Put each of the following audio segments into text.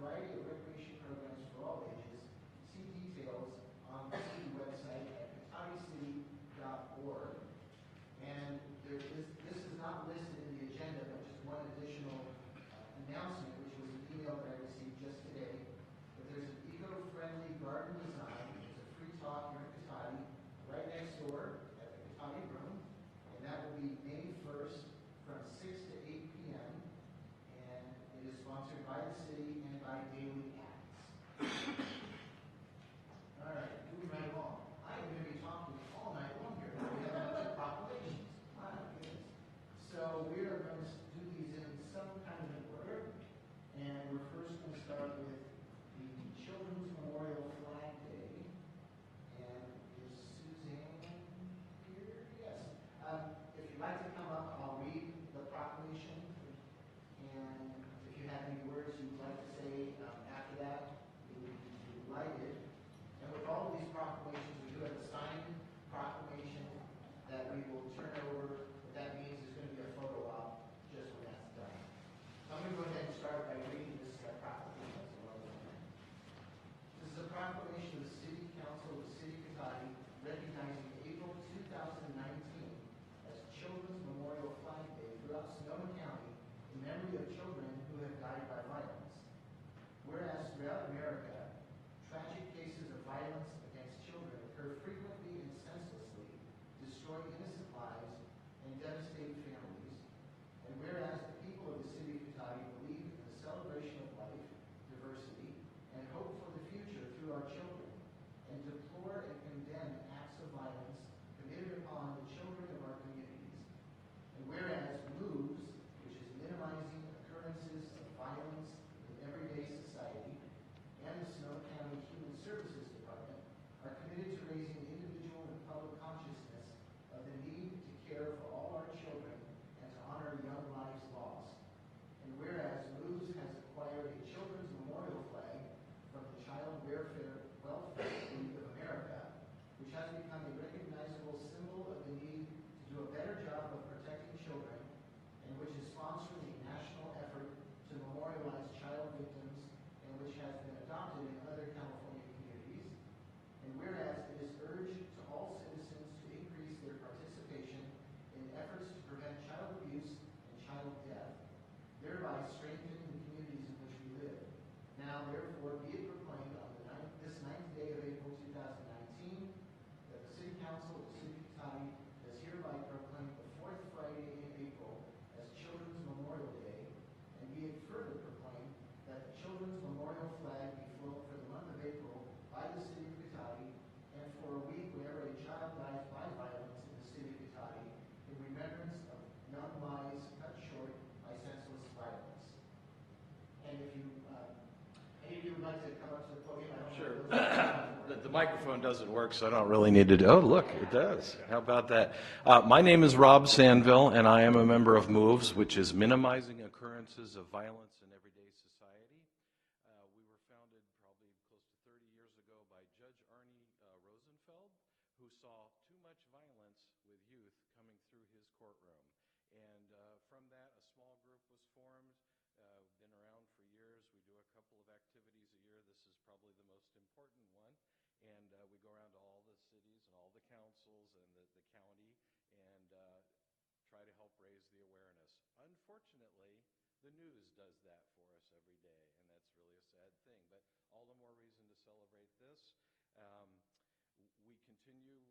variety of recreation programs for all ages. See details on the city website at cottycity.org. And this is not listed in the agenda, but just one additional announcement, which was an email that I received just today. But there's an eco-friendly garden design. It's a free talk here in Cotty, right next door at the Cotty Room. And that will be May 1st from 6 to 8 p.m. And it is sponsored by the city and by Daily Acts. All right, moving right along. I am going to be talking all night long here. We have a bunch of proclamations. My goodness. So we are going to do these in some kind of an order. And we're first going to start with the Children's Memorial Flag Day. And is Suzanne here? Yes. If you'd like to come up, I'll read the proclamation. And if you have any words you'd like to say after that, we would be delighted. And with all of these proclamations, we do have a signed proclamation that we will turn over. What that means is going to be a photo op just when that's done. So I'm going to go ahead and start by reading this proclamation as well. This is a proclamation of the City Council of the City of Cotty recognizing April 2019 as Children's Memorial Flag Day throughout Sonoma County in memory of children who have died by violence. Whereas throughout America, tragic cases of violence against children occur frequently and senselessly, destroy innocent lives, and devastate families. And whereas the people of the City of Cotty believe in the celebration of life, diversity, and hope for the future through our children, and deplore and condemn acts of violence committed upon the children of our communities. And whereas MOVES, which is minimizing occurrences of violence in everyday society, and the Sonoma County Human Services Department are committed to raising individual and public consciousness of the need to care for all our children and to honor young lives lost. And whereas MOVES has acquired a children's memorial flag from the Child Welfare League of America, which has become a recognizable symbol of the need to do a better job of protecting children, and which is sponsoring a national effort to memorialize child victims, and which has been adopted in other California communities. And whereas it is urged to all citizens to increase their participation in efforts to prevent child abuse and child death, thereby strengthening the communities in which we live. Now, therefore, be it proclaimed on this 9th day of April 2019 that the City Council of the City of Cotty does hereby proclaim the 4th Friday in April as Children's Memorial Day, and be it further proclaimed that the Children's Memorial Flag be flown for the month of April by the City of Cotty, and for a week whenever a child dies by violence in the City of Cotty, in remembrance of young lives cut short by senseless violence. And if you, any of you would like to come up to the podium, I don't Sure. know. The microphone doesn't work, so I don't really need to do. Oh, look, it does. How about that? My name is Rob Sandville, and I am a member of MOVES, which is Minimizing Occurrences of Violence in Everyday Society. We were founded probably close to 30 years ago by Judge Arnie Rosenfeld, who saw too much violence with youth coming through his courtroom. And from that, a small group was formed. Been around for years. We do a couple of activities a year. This is probably the most important one. And we go around to all the cities and all the councils and the county and try to help raise the awareness. Unfortunately, the news does that for us every day, and that's really a sad thing. But all the more reason to celebrate this. We continue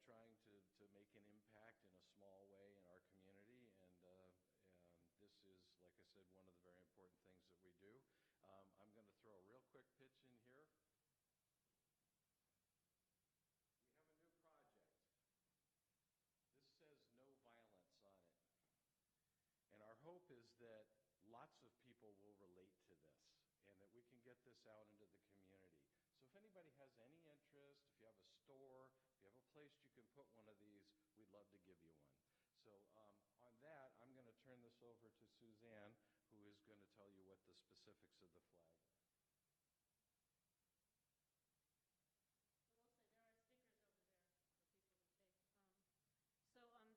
trying to make an impact in a small way in our community, and this is, like I said, one of the very important things that we do. I'm going to throw a real quick pitch in here. We have a new project. This says no violence on it. And our hope is that lots of people will relate to this and that we can get this out into the community. So if anybody has any interest, if you have a store, if you have a place you can put one of these, we'd love to give you one. So on that, I'm going to turn this over to Suzanne, who is going to tell you what the specifics of the flag are.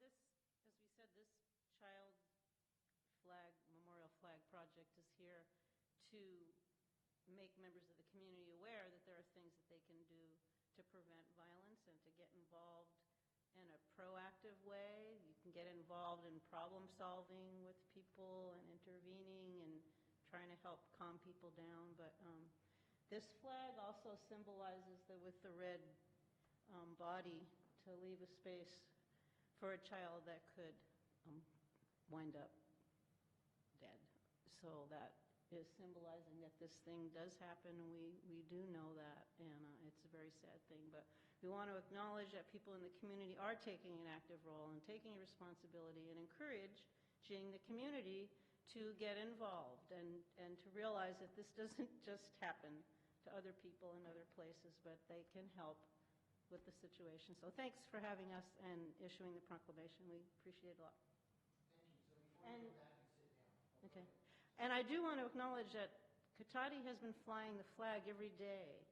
This, as we said, this child flag, memorial flag project is here to make members of the community aware that there are things that they can do to prevent violence and to get involved in a proactive way. You can get involved in problem solving with people and intervening and trying to help calm people down. But this flag also symbolizes with the red body to leave a space for a child that could wind up dead. So that is symbolizing that this thing does happen, and we do know that, and it's a very sad thing. But we want to acknowledge that people in the community are taking an active role and taking a responsibility and encouraging the community to get involved and to realize that this doesn't just happen to other people in other places, but they can help with the situation. So thanks for having us and issuing the proclamation. We appreciate it a lot. Thank you. So before you go back and sit down. Okay. And I do want to acknowledge that Cotati has been flying the flag every day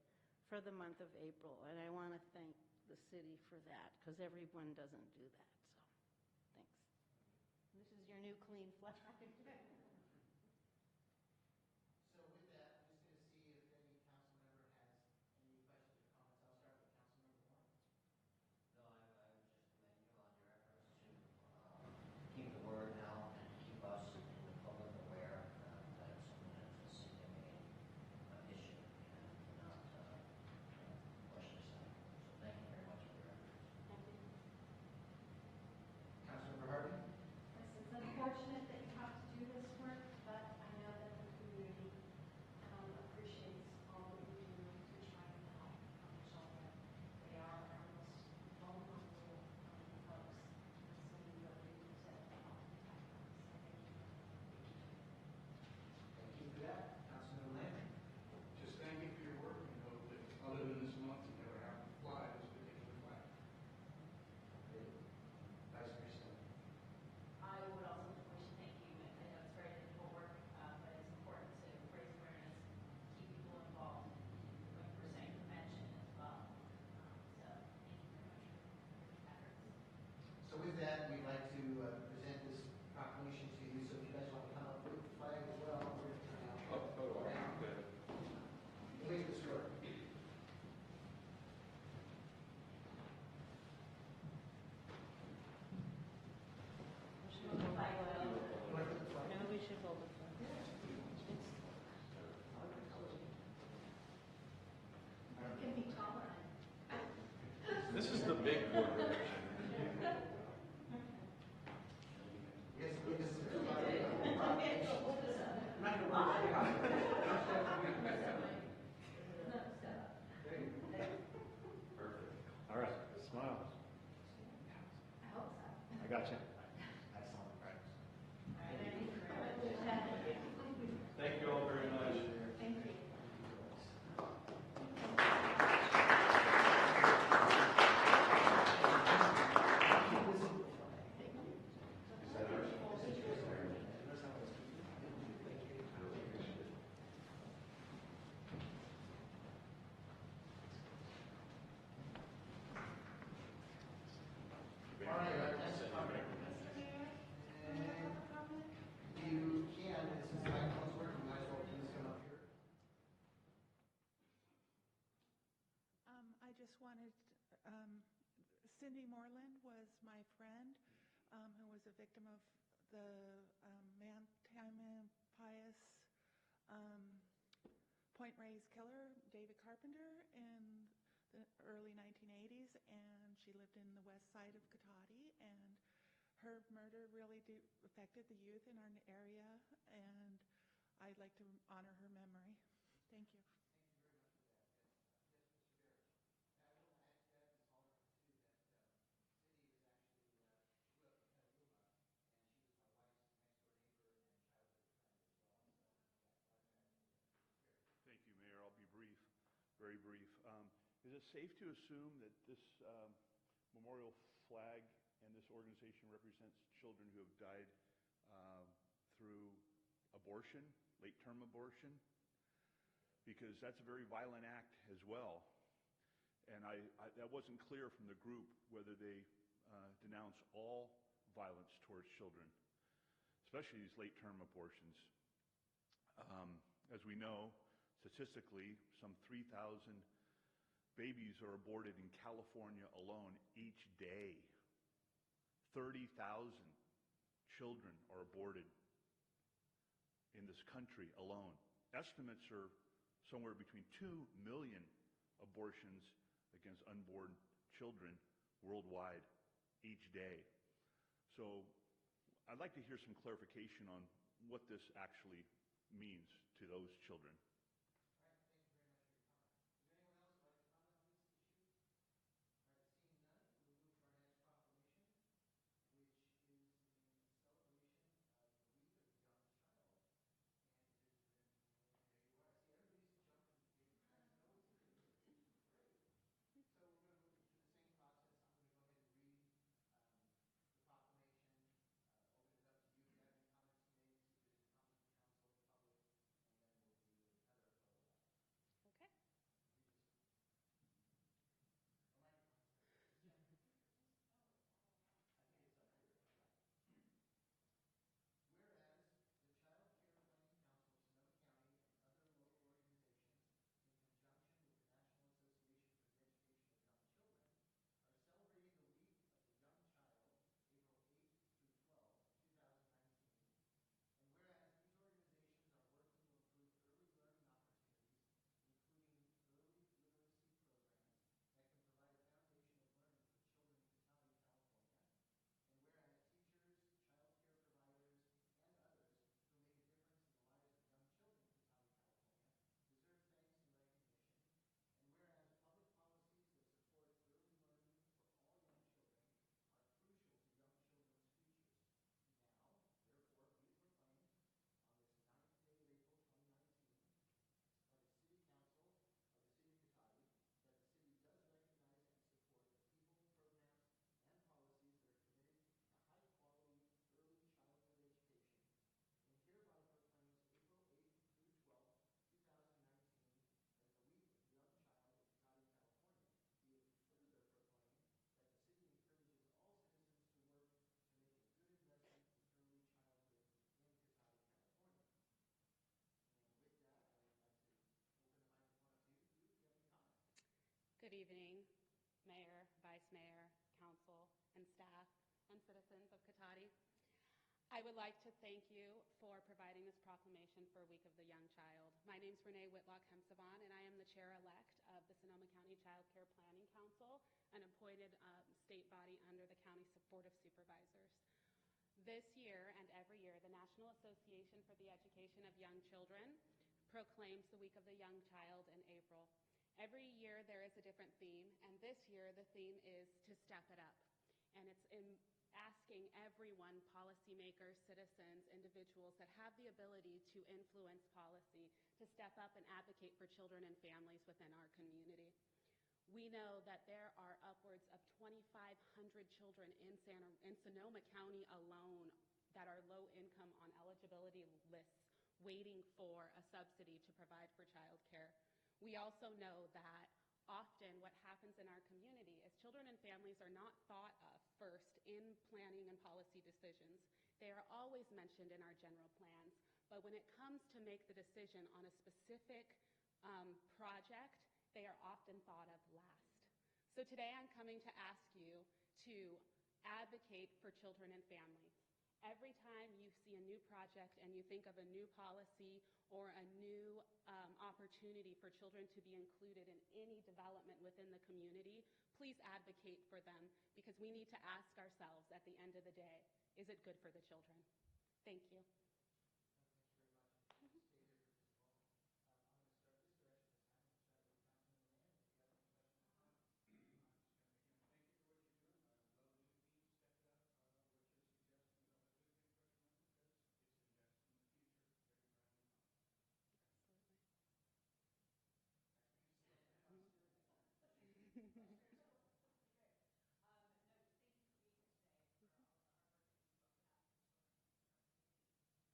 for the month of April, and I want to thank the city for that, because everyone doesn't do that, so thanks. This is your new clean flag. So with that, I'm just going to see if any council member has any questions or comments. I'll start with council member Warren. No, I was just commending you on your efforts to keep the word out and keep us and the public aware that it's something that's a significant issue and not push aside. So thank you very much for your efforts. Thank you. Councilmember Harvey? Yes, it's unfortunate that you have to do this work, but I know that the community appreciates all that you do to try and help children. They are our most vulnerable folks, so we really need to help protect them. So thank you. Thank you for that. Councilmember Landry? Just thank you for your work and hope that other than this month, you never have to fly this particular flag. Vice Mayor Skelly? I would also wish to thank you. I know it's very difficult work, but it's important to raise awareness, keep people involved, like we're saying, prevention as well. So thank you very much for your efforts. So with that, we'd like to present this proclamation to you. So if you guys want to come up with the flag as well, we're going to turn out. Wait this door. We should hold the flag. No, we should hold the flag. It can be taller. This is the big word. Yes, this is the proclamation. I'm not going to worry about it. Perfect. All right, smile. I hope so. I got you. Excellent. Thank you all very much. Thank you. All right, our next comment. You can, this is microphone's working, you might as well please come up here. I just wanted, Cindy Moreland was my friend who was a victim of the Mantan Pius Point Reyes killer, David Carpenter, in the early 1980s, and she lived in the west side of Cotati, and her murder really affected the youth in our area, and I'd like to honor her memory. Thank you. Thank you very much for that. Yes, Mr. Barrett. I will add to that, Ms. Oliver, too, that Cindy was actually, she grew up in Petaluma, and she was my wife's next door neighbor and childhood friend as well. So, yeah, glad to have you. Thank you, Mayor. I'll be brief, very brief. Is it safe to assume that this memorial flag and this organization represents children who have died through abortion, late-term abortion? Because that's a very violent act as well. And that wasn't clear from the group whether they denounce all violence towards children, especially these late-term abortions. As we know, statistically, some 3,000 babies are aborted in California alone each day. 30,000 children are aborted in this country alone. Estimates are somewhere between 2 million abortions against unborn children worldwide each day. So I'd like to hear some clarification on what this actually means to those children. All right, thank you very much for your comment. Does anyone else like to comment on this issue? All right, seeing none, we'll move to our next proclamation, which is in celebration of the Week of the Young Child. And it has been, there you are. See, everybody's jumping. You guys know it's here. This is great. So we're going to move through the same process. I'm going to go ahead and read the proclamation, open it up to you if you have any comments to make, see if there's any comments from council, public, and then we'll do another follow-up. Okay. You just, a microphone. I think it's up here. Whereas the Child Care Planning Council of Sonoma County and other local organizations, in conjunction with the National Association for the Education of Young Children, are celebrating the Week of the Young Child, April 8th through 12th, 2019. And whereas these organizations are working to improve early learning opportunities, including early literacy programs that can provide a foundation of learning for children in Cotati, California. And whereas teachers, child care providers, and others who make a difference in the lives of young children in Cotati, California deserve thanks and recognition. And whereas public policies that support early learning for all young children are crucial to young children's futures. Now, therefore, be it proclaimed on this 9th day of April 2019 by the City Council of the City of Cotati that the city does recognize and support the people, programs, and policies that are committed to high-quality early childhood education, and hereby proclaims April 8th through 12th, 2019 as the Week of the Young Child in Cotati, California. Be it further proclaimed that the city encourages all citizens to work to make a good investment in early childhood in Cotati, California. And with that, I would like to open the microphone up to you if you have any comments. Good evening, Mayor, Vice Mayor, Council, and staff, and citizens of Cotati. I would like to thank you for providing this proclamation for Week of the Young Child. My name is Renee Whitlock-Hemsavon, and I am the chair-elect of the Sonoma County Child Care Planning Council, an appointed state body under the County Board of Supervisors. This year and every year, the National Association for the Education of Young Children proclaims the Week of the Young Child in April. Every year there is a different theme, and this year the theme is to step it up. And it's in asking everyone, policymakers, citizens, individuals that have the ability to influence policy, to step up and advocate for children and families within our community. We know that there are upwards of 2,500 children in Sonoma County alone that are low income on eligibility lists waiting for a subsidy to provide for child care. We also know that often what happens in our community is children and families are not thought of first in planning and policy decisions. They are always mentioned in our general plans, but when it comes to make the decision on a specific project, they are often thought of last. So today I'm coming to ask you to advocate for children and families. Every time you see a new project and you think of a new policy or a new opportunity for children to be included in any development within the community, please advocate for them, because we need to ask ourselves at the end of the day, is it good for the children? Thank you. Thank you very much. Stay there for just a moment. I'm going to start this direction this time. I'm going to start with Councilman Land. If you have any questions or comments. I'm just going to, again, thank you for what you're doing. I love the new theme, Step It Up. What you're suggesting is always good thing for us to remember, because it's investing in the future every time we talk. Absolutely. No, just thank you for being here today, for all of the hard work that you both have for children in our community.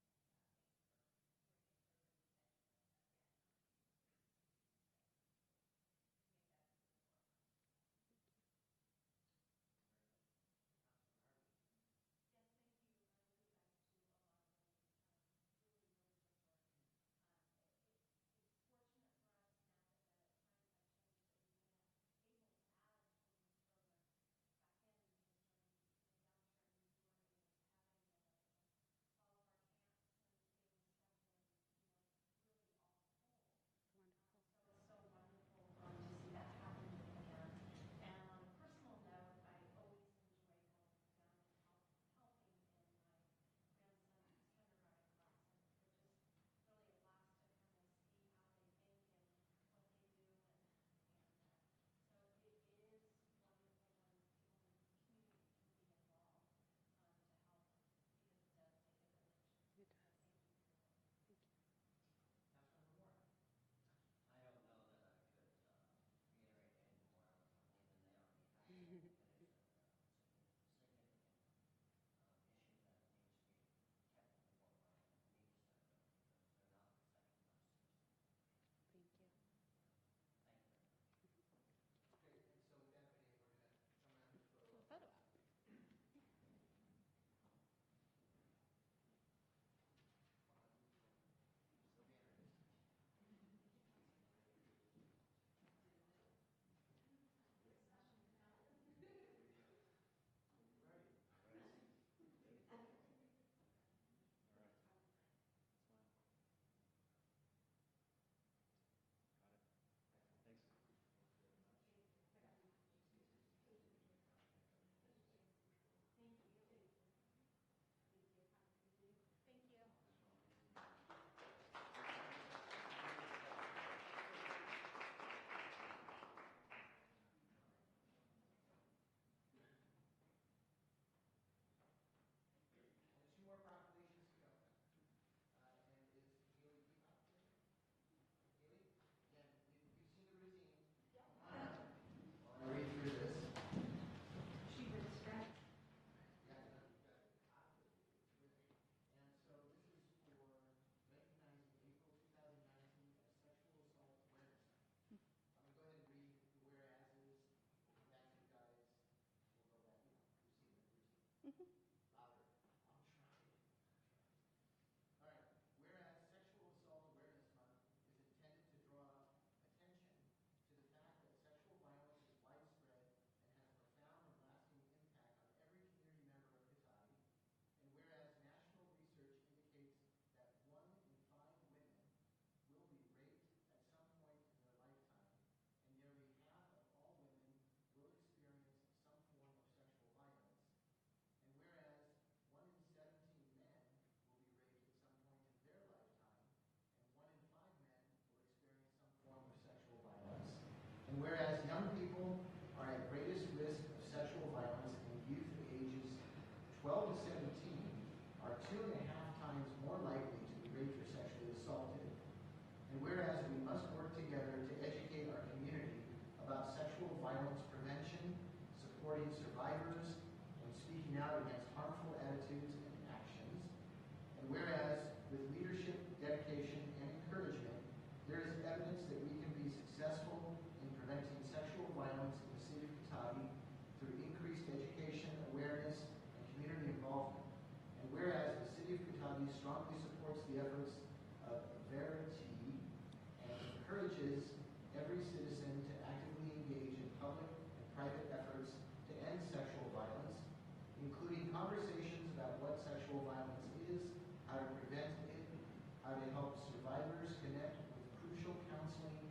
survivors connect with crucial counseling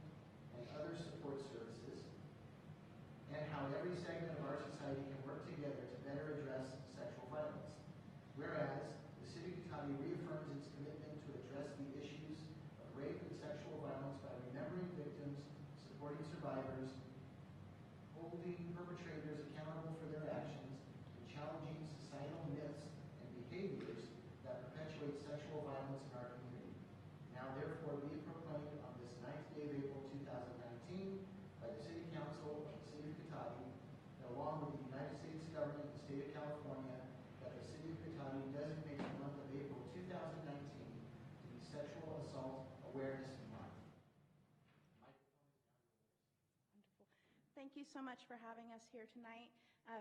and other support services, and how every segment of our society can work together to better address sexual violence. Whereas, the City of Cotati reaffirms its commitment to address the issues of rape and sexual violence by remembering victims, supporting survivors, holding perpetrators accountable for their actions, and challenging societal myths and behaviors that perpetuate sexual violence in our community. Now therefore be it proclaimed on this 9th day of April 2019 by the City Council of the City of Cotati, that along with the United States government and the State of California, that the City of Cotati designate the month of April 2019 to be Sexual Assault Awareness Month. Wonderful. Thank you so much for having us here tonight.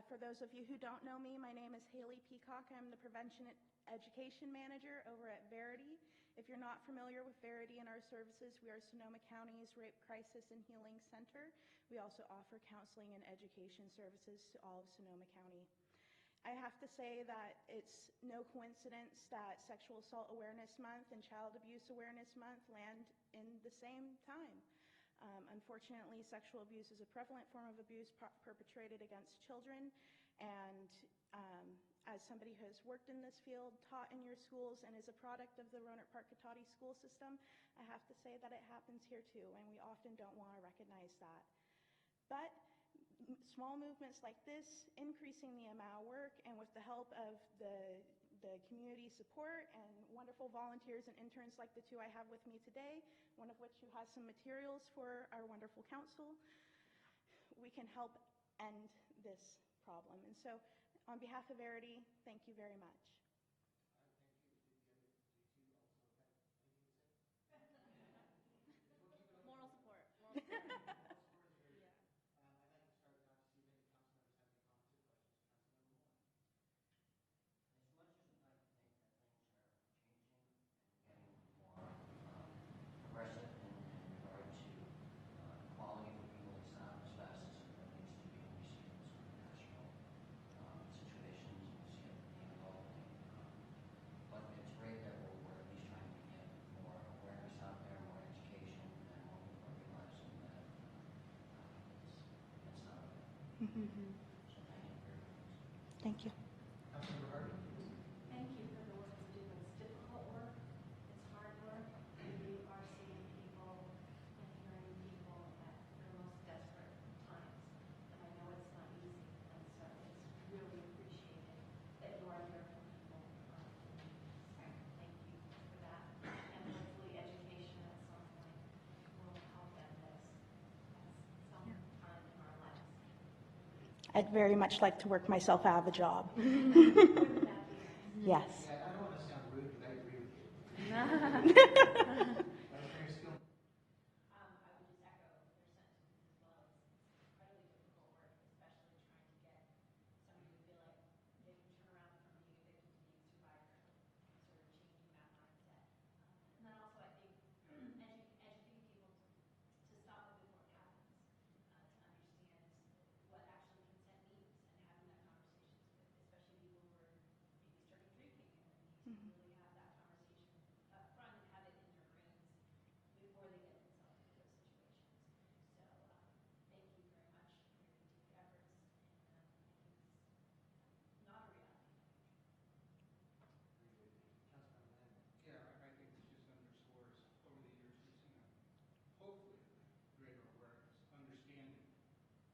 For those of you who don't know me, my name is Haley Peacock. I'm the Prevention Education Manager over at Verity. If you're not familiar with Verity and our services, we are Sonoma County's Rape Crisis and Healing Center. We also offer counseling and education services to all of Sonoma County. I have to say that it's no coincidence that Sexual Assault Awareness Month and Child Abuse Awareness Month land in the same time. Unfortunately, sexual abuse is a prevalent form of abuse perpetrated against children, and as somebody who has worked in this field, taught in your schools, and is a product of the Rohnert Park Cotati school system, I have to say that it happens here too, and we often don't want to recognize that. But small movements like this, increasing the amount of work, and with the help of the community support and wonderful volunteers and interns like the two I have with me today, one of which who has some materials for our wonderful council, we can help end this problem. And so on behalf of Verity, thank you very much. Moral support. Moral support. As much as I'd like to think that things are changing and getting more progressive in regard to quality for people, it's not as fast as it needs to be. We see in some national situations, we see it being evolving. But it's great that we're at least trying to get more awareness out there, more education, and more people realizing that it's not okay. Mm-hmm. So thank you very much. Thank you. Councilmember Hardy? Thank you for the work you do. It's difficult work. It's hard work. You are seeing people and hearing people at their most desperate times. And I know it's not easy. And so it's really appreciated that you are here for people. Thank you for that. And hopefully education at some point will help end this at some time in our lives. I'd very much like to work myself out of a job. Wouldn't that be nice? Yes. Yeah, I don't want to sound rude, but I agree with you. Vice Mayor Skillman? I would just echo their sentiments as well. It's incredibly difficult work, especially trying to get somebody to feel like they can turn around from being a victim to being a survivor, sort of changing that mindset. And then also I think educating people to stop it before it happens, to understand what actually consent means and having that conversations with, especially people who are maybe starting drinking and need to really have that conversation up front and have it in their brains before they get themselves into those situations. So thank you very much for your continued efforts in making this not a reality. Councilmember Landon? Yeah, I think this just underscores over the years we've seen hopefully greater awareness, understanding,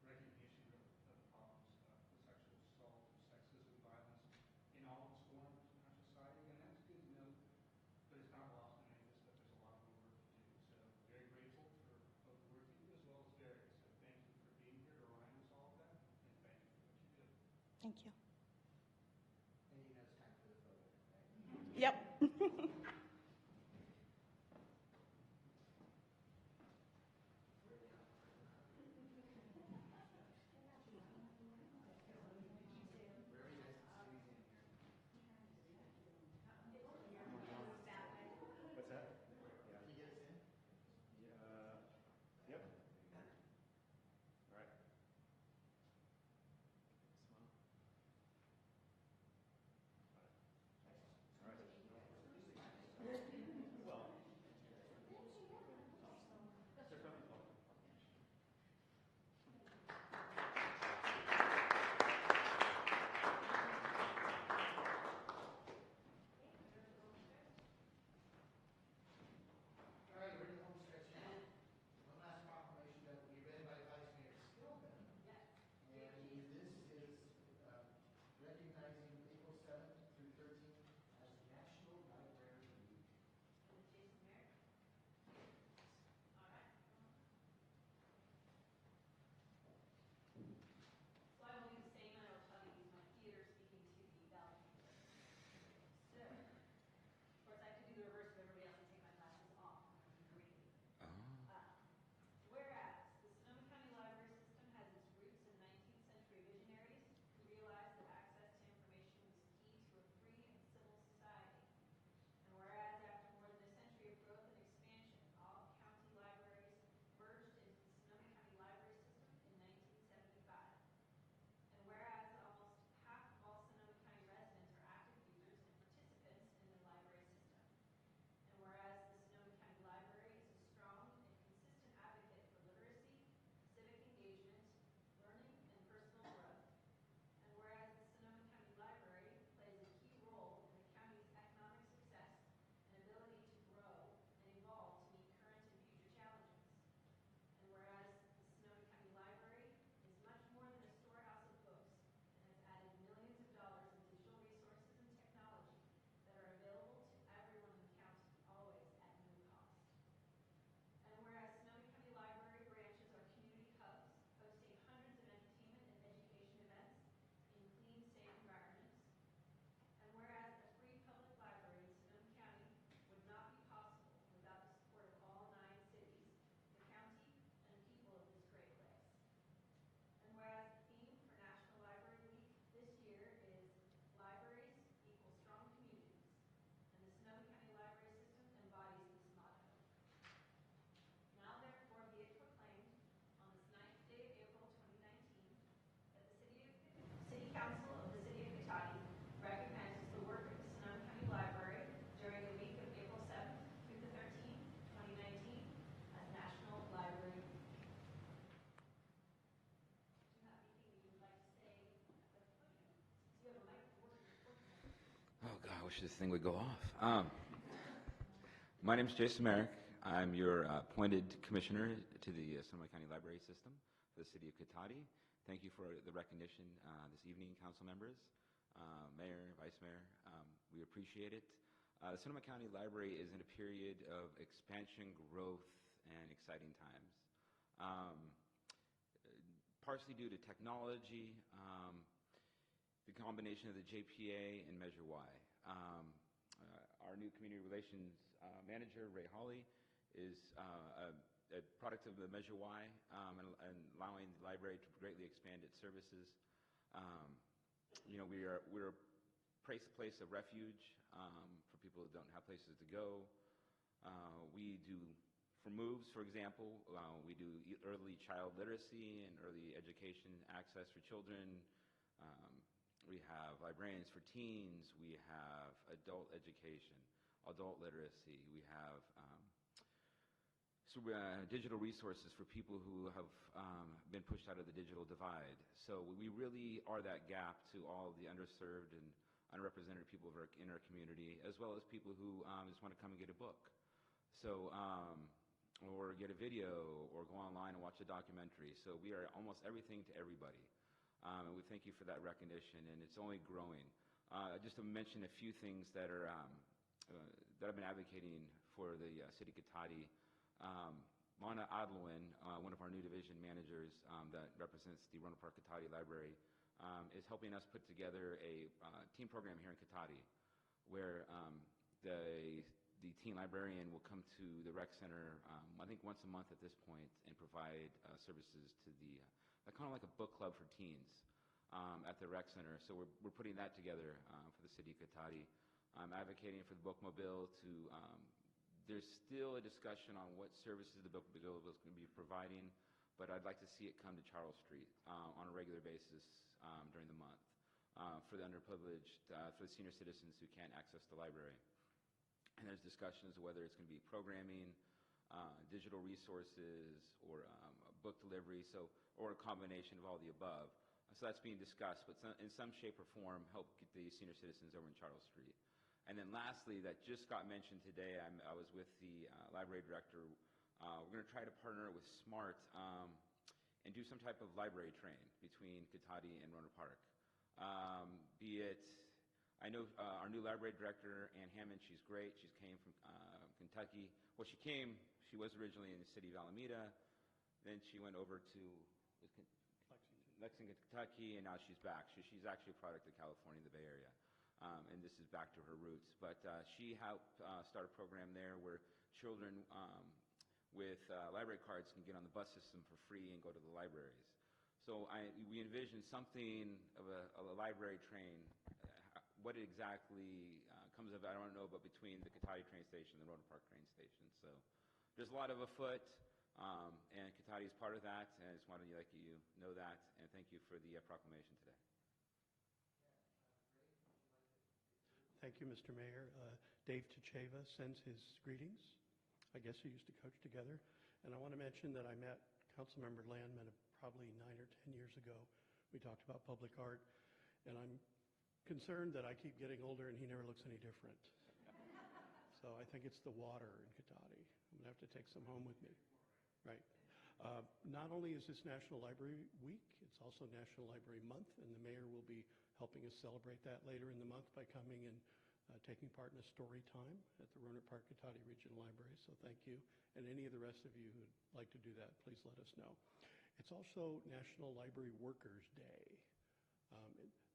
recognition of the problems with sexual assault, sexism, violence in all its forms in our society, and that's good to know. But it's not lost on any of us that there's a lot more work to do. So very grateful for both the work you do as well as Derek. So thank you for being here to remind us all of that, and thank you for what you do. Thank you. And you know it's time for the photo, right? Yep. What's that? Can you get us in? Yep. All right. Smile. All right. wish this thing would go off. My name is Jason Merrick. I'm your appointed commissioner to the Sonoma County Library System for the city of Cotati. Thank you for the recognition this evening, council members, mayor, vice mayor. We appreciate it. The Sonoma County Library is in a period of expansion, growth, and exciting times. Partially due to technology, the combination of the JPA and Measure Y. Our new community relations manager, Ray Hawley, is a product of the Measure Y and allowing the library to greatly expand its services. We're a place of refuge for people who don't have places to go. We do, for MOVES, for example, we do early child literacy and early education access for children. We have librarians for teens. We have adult education, adult literacy. We have digital resources for people who have been pushed out of the digital divide. So we really are that gap to all the underserved and unrepresented people in our community, as well as people who just want to come and get a book. So, or get a video, or go online and watch a documentary. So we are almost everything to everybody. And we thank you for that recognition, and it's only growing. Just to mention a few things that I've been advocating for the city of Cotati. Mona Adlwin, one of our new division managers that represents the Rohnert Park Cotati Library, is helping us put together a team program here in Cotati, where the teen librarian will come to the rec center, I think once a month at this point, and provide services to the kind of like a book club for teens at the rec center. So we're putting that together for the city of Cotati. I'm advocating for the Bookmobile to, there's still a discussion on what services the Bookmobile is going to be providing, but I'd like to see it come to Charles Street on a regular basis during the month for the underprivileged, for the senior citizens who can't access the library. And there's discussions of whether it's going to be programming, digital resources, or book delivery, or a combination of all the above. So that's being discussed, but in some shape or form, help get the senior citizens over in Charles Street. And then lastly, that just got mentioned today, I was with the library director. We're going to try to partner with SMART and do some type of library train between Cotati and Rohnert Park. I know our new library director, Ann Hammond, she's great. She came from Kentucky. Well, she was originally in the city of Alameda. Then she went over to Lexington, Kentucky, and now she's back. She's actually a product of California, the Bay Area. And this is back to her roots. But she helped start a program there where children with library cards can get on the bus system for free and go to the libraries. So we envision something of a library train. What exactly comes of it, I don't know, but between the Cotati train station and the Rohnert Park train station. So there's a lot of afoot, and Cotati is part of that, and I just wanted to let you know that, and thank you for the proclamation today. Thank you, Mr. Mayor. Dave Tacheva sends his greetings. I guess we used to coach together. And I want to mention that I met Councilmember Landman probably 9 or 10 years ago. We talked about public art, and I'm concerned that I keep getting older and he never looks any different. So I think it's the water in Cotati. I'm going to have to take some home with me. Right. Not only is this National Library Week, it's also National Library Month, and the mayor will be helping us celebrate that later in the month by coming and taking part in a story time at the Rohnert Park Cotati Regional Library. So thank you. And any of the rest of you who'd like to do that, please let us know. It's also National Library Workers Day.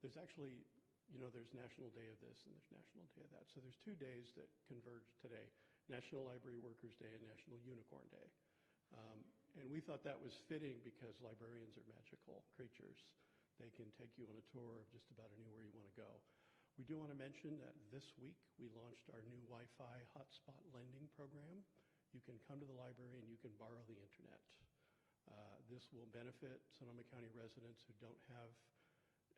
There's actually, there's National Day of this and there's National Day of that. So there's 2 days that converge today, National Library Workers Day and National Unicorn Day. And we thought that was fitting because librarians are magical creatures. They can take you on a tour of just about anywhere you want to go. We do want to mention that this week we launched our new Wi-Fi hotspot lending program. You can come to the library and you can borrow the internet. This will benefit Sonoma County residents who don't have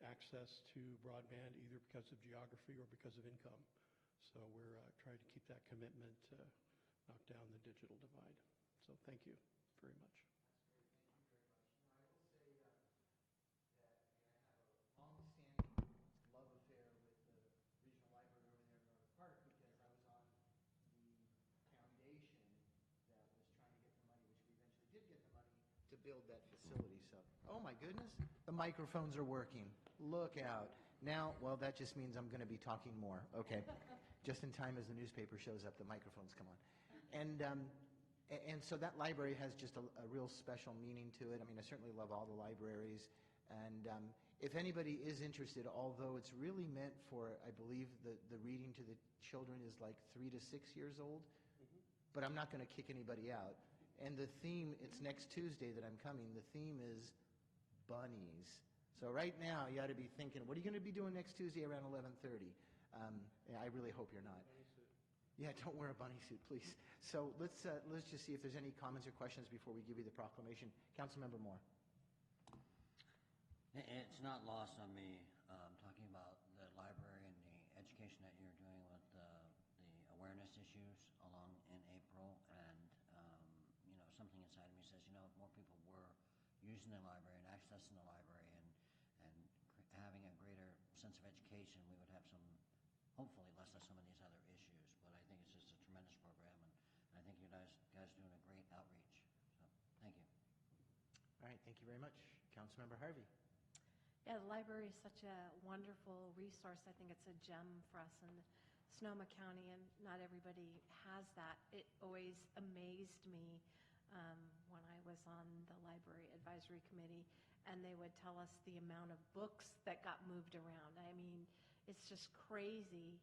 access to broadband either because of geography or because of income. So we're trying to keep that commitment to knock down the digital divide. So thank you very much. Long-standing love affair with the regional library over there in build that facility, so. Oh, my goodness, the microphones are working. Look out. Now, well, that just means I'm going to be talking more. Okay. Just in time as the newspaper shows up, the microphones come on. And so that library has just a real special meaning to it. I mean, I certainly love all the libraries. And if anybody is interested, although it's really meant for, I believe, the reading to the children is like 3 to 6 years old, but I'm not going to kick anybody out. And the theme, it's next Tuesday that I'm coming, the theme is bunnies. So right now, you ought to be thinking, what are you going to be doing next Tuesday around 11:30? Yeah, I really hope you're not. Yeah, don't wear a bunny suit, please. So let's just see if there's any comments or questions before we give you the proclamation. Councilmember Moore. It's not lost on me, talking about the library and the education that you're doing with the awareness issues along in April, and something inside of me says, if more people were using the library and accessing the library and having a greater sense of education, we would have hopefully less of some of these other issues. But I think it's just a tremendous program, and I think you guys doing a great outreach. So thank you. All right, thank you very much. Councilmember Harvey. Yeah, the library is such a wonderful resource. I think it's a gem for us in Sonoma County, and not everybody has that. It always amazed me when I was on the Library Advisory Committee, and they would tell us the amount of books that got moved around. I mean, it's just crazy,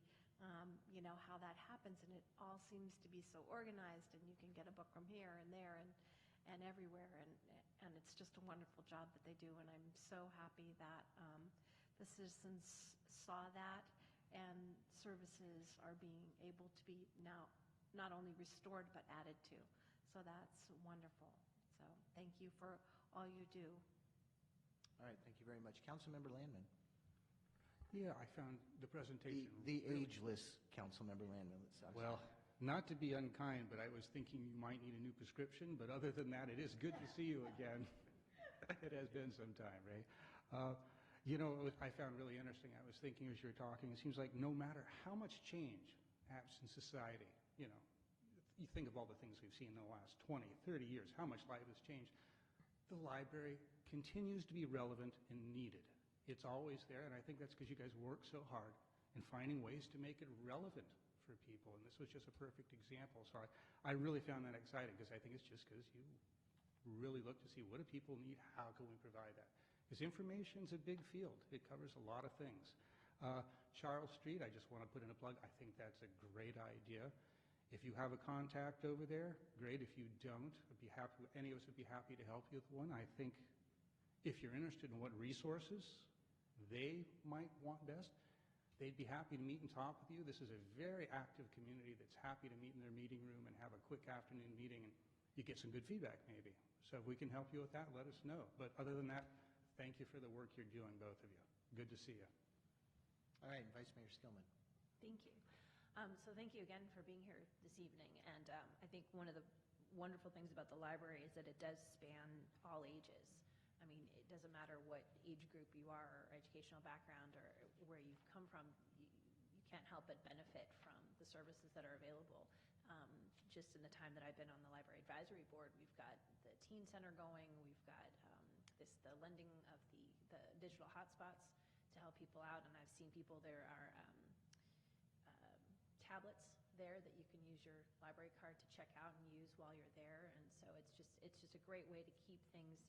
how that happens, and it all seems to be so organized, and you can get a book from here and there and everywhere, and it's just a wonderful job that they do, and I'm so happy that the citizens saw that, and services are being able to be now not only restored but added to. So that's wonderful. So thank you for all you do. All right, thank you very much. Councilmember Landman. Yeah, I found the presentation. The really- ageless Councilmember Landman. Well, not to be unkind, but I was thinking you might need a new prescription, but other than that, it is good to see you again. It has been some time, right? I found really interesting, I was thinking as you were talking, it seems like no matter how much change happens in society, you think of all the things we've seen in the last 20, 30 years, how much life has changed. The library continues to be relevant and needed. It's always there, and I think that's because you guys work so hard in finding ways to make it relevant for people, and this was just a perfect example. So I really found that exciting, because I think it's just because you really look to see what do people need, how can we provide that. Because information's a big field. It covers a lot of things. Charles Street, I just want to put in a plug. I think that's a great idea. If you have a contact over there, great. If you don't, any of us would be happy to help you with one. I think if you're interested in what resources they might want best, they'd be happy to meet and talk with you. This is a very active community that's happy to meet in their meeting room and have a quick afternoon meeting, and you get some good feedback maybe. So if we can help you with that, let us know. But other than that, thank you for the work you're doing, both of you. Good to see you. All right, Vice Mayor Skillman. Thank you. So thank you again for being here this evening. And I think one of the wonderful things about the library is that it does span all ages. I mean, it doesn't matter what age group you are or educational background or where you've come from, you can't help but benefit from the services that are available. Just in the time that I've been on the Library Advisory Board, we've got the Teen Center going, we've got the lending of the digital hotspots to help people out, and I've seen people, there are tablets there that you can use your library card to check out and use while you're there, and so it's just a great way to keep things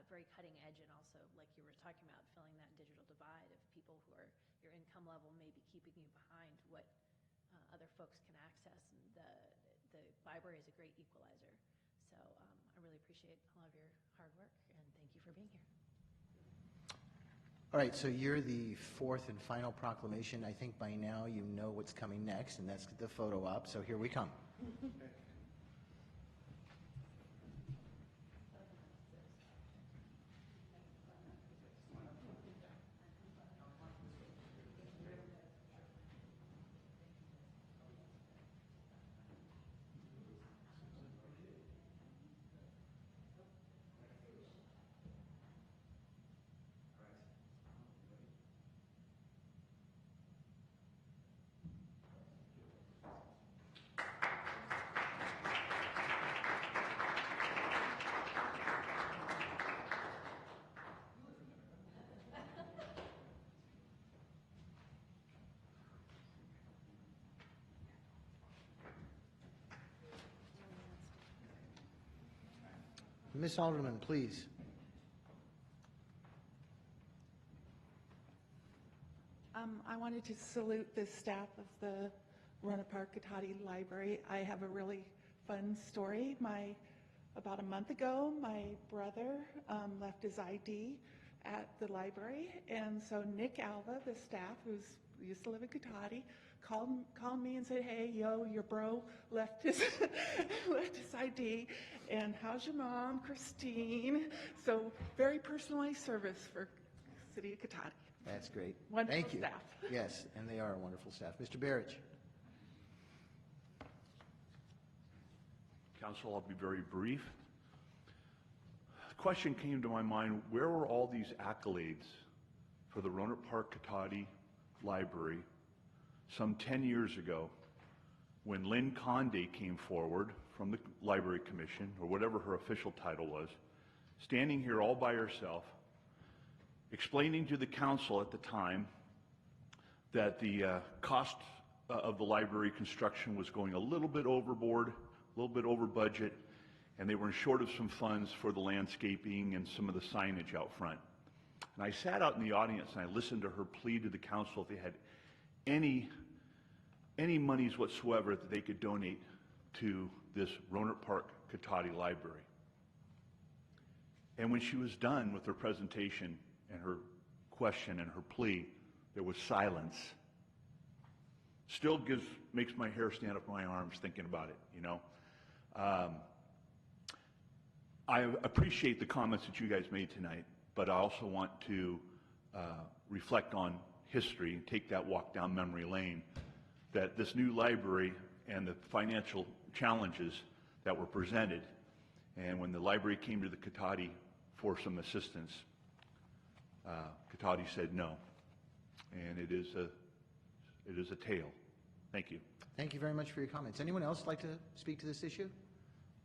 very cutting edge, and also, like you were talking about, filling that digital divide of people who are your income level may be keeping you behind what other folks can access, and the library is a great equalizer. So I really appreciate all of your hard work, and thank you for being here. All right, so you're the fourth and final proclamation. I think by now you know what's coming next, and that's the photo op. So here we come. Ms. Alderman, please. I wanted to salute the staff of the Rohnert Park Cotati Library. I have a really fun story. About a month ago, my brother left his ID at the library, and so Nick Alva, the staff, who used to live in Cotati, called me and said, "Hey, your bro left his left his ID, and how's your mom, Christine?" So very personalized service for City of Cotati. That's great. Wonderful Thank you. staff. Yes, and they are a wonderful staff. Mr. Barrich. Council, I'll be very brief. The question came to my mind, where were all these accolades for the Rohnert Park Cotati Library some 10 years ago when Lynn Conde came forward from the Library Commission, or whatever her official title was, standing here all by herself, explaining to the council at the time that the cost of the library construction was going a little bit overboard, a little bit over budget, and they were short of some funds for the landscaping and some of the signage out front. And I sat out in the audience and I listened to her plea to the council if they had any monies whatsoever that they could donate to this Rohnert Park Cotati Library. And when she was done with her presentation and her question and her plea, there was silence. Still makes my hair stand up on my arms thinking about it, you know. I appreciate the comments that you guys made tonight, but I also want to reflect on history and take that walk down memory lane, that this new library and the financial challenges that were presented, and when the library came to the Cotati for some assistance, Cotati said no, and it is a tale. Thank you. Thank you very much for your comments. Anyone else like to speak to this issue?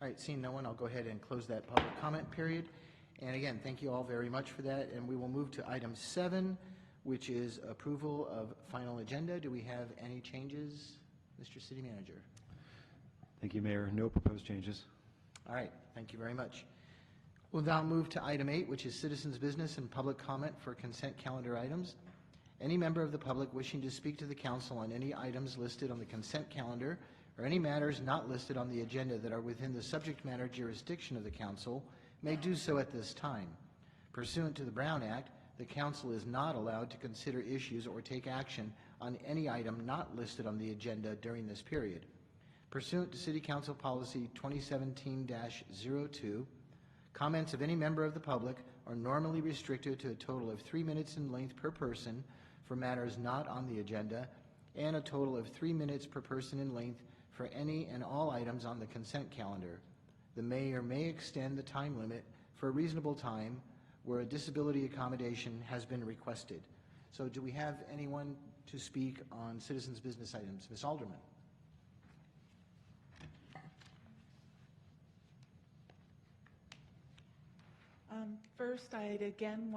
All right, seeing no one, I'll go ahead and close that public comment period. And again, thank you all very much for that. And we will move to item 7, which is approval of final agenda. Do we have any changes, Mr. City Manager? Thank you, Mayor. No proposed changes. All right, thank you very much. We'll now move to item 8, which is citizens' business and public comment for consent calendar items. Any member of the public wishing to speak to the council on any items listed on the consent calendar or any matters not listed on the agenda that are within the subject matter jurisdiction of the council may do so at this time. Pursuant to the Brown Act, the council is not allowed to consider issues or take action on any item not listed on the agenda during this period. Pursuant to City Council Policy 2017-02, comments of any member of the public are normally restricted to a total of 3 minutes in length per person for matters not on the agenda, and a total of 3 minutes per person in length for any and all items on the consent calendar. The mayor may extend the time limit for a reasonable time where a disability accommodation has been requested. So do we have anyone to speak on citizens' business items? Ms. Alderman. First, I'd again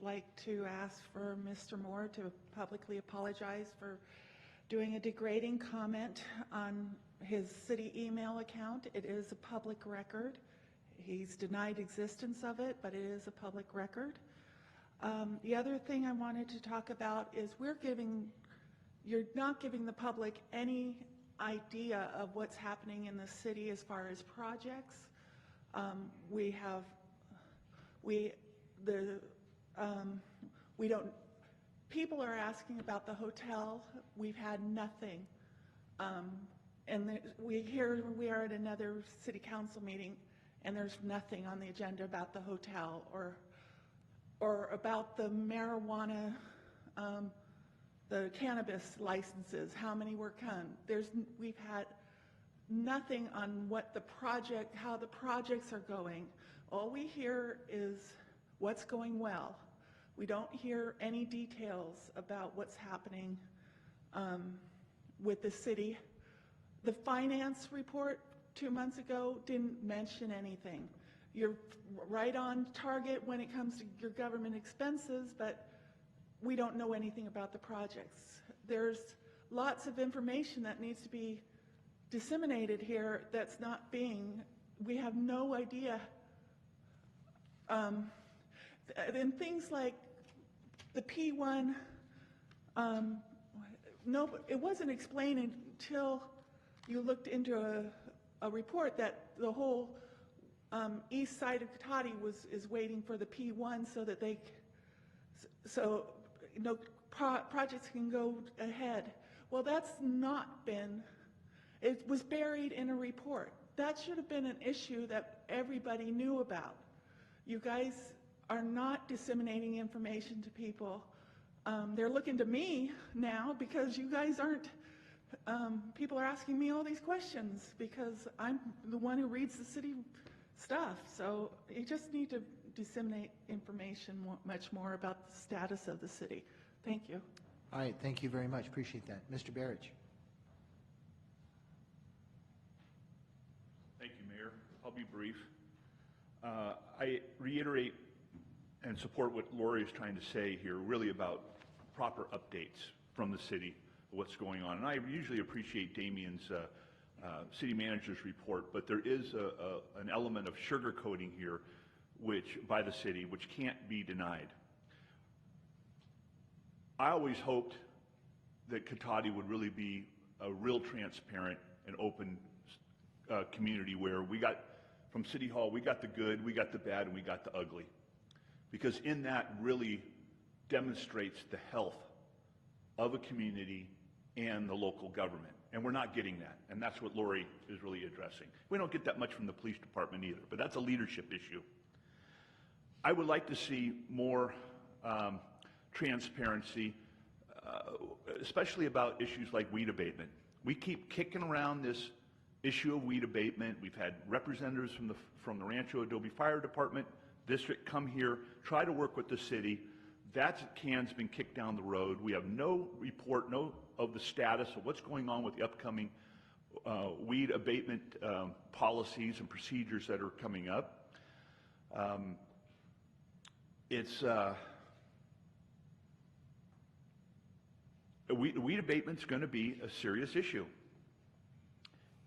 like to ask for Mr. Moore to publicly apologize for doing a degrading comment on his city email account. It is a public record. He's denied existence of it, but it is a public record. The other thing I wanted to talk about is you're not giving the public any idea of what's happening in the city as far as projects. People are asking about the hotel. We've had nothing. And here we are at another city council meeting, and there's nothing on the agenda about the hotel or about the marijuana, the cannabis licenses, how many were done. We've had nothing on how the projects are going. All we hear is what's going well. We don't hear any details about what's happening with the city. The finance report 2 months ago didn't mention anything. You're right on target when it comes to your government expenses, but we don't know anything about the projects. There's lots of information that needs to be disseminated here that's not being. We have no idea and things like the P1, no, it wasn't explained until you looked into a report that the whole east side of Cotati is waiting for the P1 so that projects can go ahead. Well, that's not been, it was buried in a report. That should have been an issue that everybody knew about. You guys are not disseminating information to people. They're looking to me now because you guys aren't, people are asking me all these questions because I'm the one who reads the city stuff. So you just need to disseminate information much more about the status of the city. Thank you. All right, thank you very much. Appreciate that. Mr. Barrich. Thank you, Mayor. I'll be brief. I reiterate and support what Lori is trying to say here, really about proper updates from the city of what's going on. And I usually appreciate Damien's city manager's report, but there is an element of sugarcoating here by the city, which can't be denied. I always hoped that Cotati would really be a real transparent and open community where we got, from City Hall, we got the good, we got the bad, and we got the ugly. Because in that really demonstrates the health of a community and the local government. And we're not getting that. And that's what Lori is really addressing. We don't get that much from the police department either, but that's a leadership issue. I would like to see more transparency, especially about issues like weed abatement. We keep kicking around this issue of weed abatement. We've had representatives from the Rancho Adobe Fire Department District come here, try to work with the city. That can's been kicked down the road. We have no report, of the status of what's going on with the upcoming weed abatement policies and procedures that are coming up. Weed abatement's going to be a serious issue,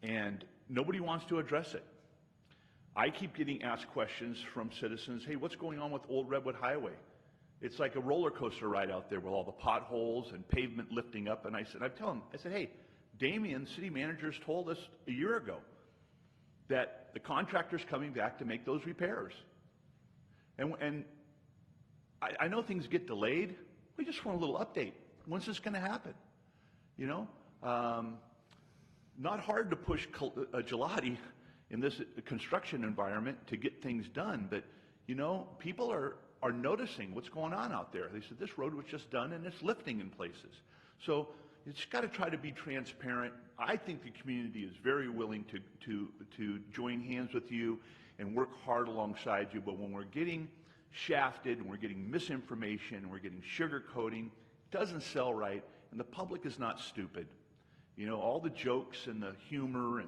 and nobody wants to address it. I keep getting asked questions from citizens, hey, what's going on with Old Redwood Highway? It's like a roller coaster ride out there with all the potholes and pavement lifting up. And I said, hey, Damien, city managers, told us a year ago that the contractor's coming back to make those repairs. And I know things get delayed. We just want a little update. When's this going to happen? You know, not hard to push gelati in this construction environment to get things done, but you know, people are noticing what's going on out there. They said this road was just done and it's lifting in places. So it's got to try to be transparent. I think the community is very willing to join hands with you and work hard alongside you, but when we're getting shafted and we're getting misinformation and we're getting sugarcoating, it doesn't sell right, and the public is not stupid. You know, all the jokes and the humor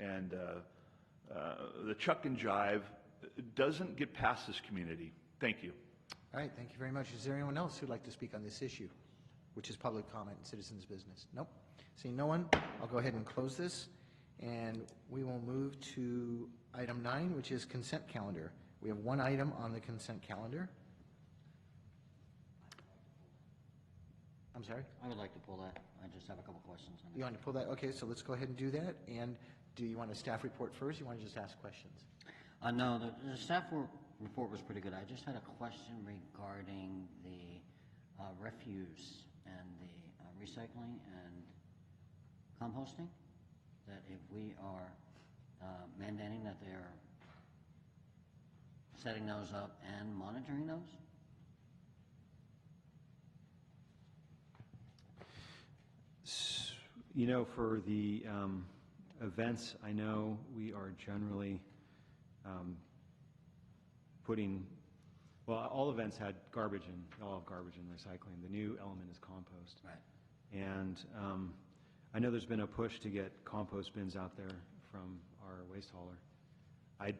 and the chuck and jive doesn't get past this community. Thank you. All right, thank you very much. Is there anyone else who'd like to speak on this issue, which is public comment and citizens' business? Nope. Seeing no one, I'll go ahead and close this, and we will move to item 9, which is consent calendar. We have one item on the consent calendar. I'm sorry? I would like to pull that. I just have a couple questions on it. You want to pull that? Okay, so let's go ahead and do that. And do you want a staff report first? Or you want to just ask questions? No, the staff report was pretty good. I just had a question regarding the refuse and the recycling and composting, that if we are mandating that they're setting those up and monitoring those? You know, for the events, I know we are generally putting, well, all events had garbage and all have garbage and recycling. The new element is compost. Right. And I know there's been a push to get compost bins out there from our waste hauler. I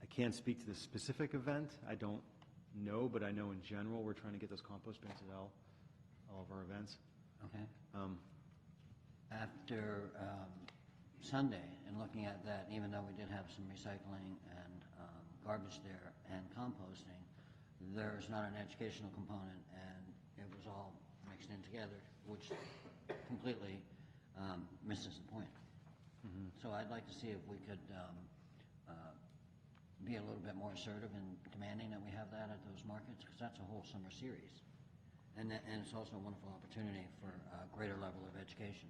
can't speak to the specific event. I don't know, but I know in general we're trying to get those compost bins at all of our events. Okay. After Sunday, in in looking at that, even though we did have some recycling and garbage there and composting, there's not an educational component, and it was all mixed in together, which completely misses the point. So I'd like to see if we could be a little bit more assertive in demanding that we have that at those markets, because that's a whole summer series. And it's also a wonderful opportunity for a greater level of education,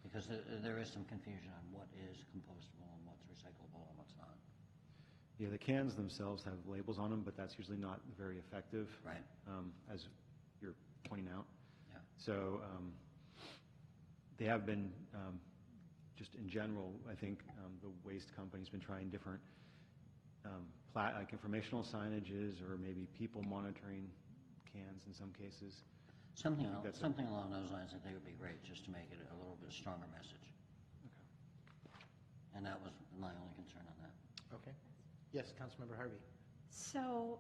because there is some confusion on what is compostable and what's recyclable and what's not. Yeah, the cans themselves have labels on them, but that's usually not very effective. Right. As you're pointing out. Yeah. So they have been, just in general, I think the waste company's been trying different like informational signages, or maybe people monitoring cans in some cases. Something along those lines I think would be great, just to make it a little bit stronger message. Okay. And that was my only concern on that. Okay. Yes, Councilmember Harvey. So,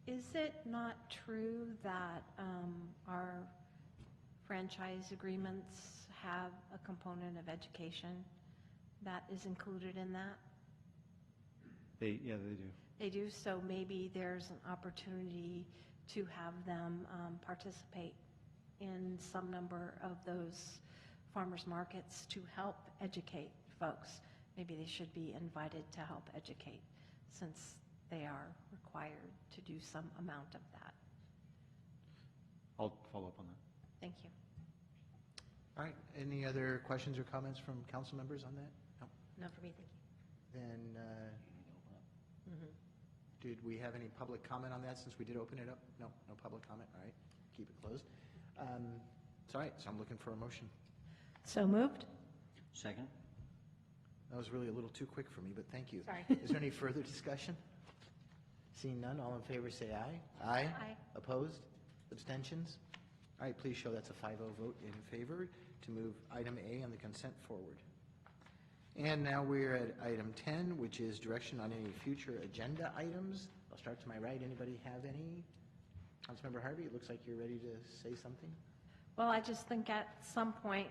is it not true that our franchise agreements have a component of education that is included in that? They do. They do, so maybe there's an opportunity to have them participate in some number of those farmers markets to help educate folks. Maybe they should be invited to help educate, since they are required to do some amount of that. I'll follow up on that. Thank you. All right, any other questions or comments from council members on that? No? No, for me, thank you. Then, did we have any public comment on that, since we did open it up? No, no public comment, all right, keep it closed. It's all right, so I'm looking for a motion. So moved? Second? That was really a little too quick for me, but thank you. Sorry. Is there any further discussion? Seeing none, all in favor say aye. Aye? Aye. Opposed? Abstentions? All right, please show that's a 5-0 vote in favor to move item A on the consent forward. And now we're at item 10, which is direction on any future agenda items. I'll start to my right. Anybody have any? Councilmember Harvey, it looks like you're ready to say something. Well, I just think at some point,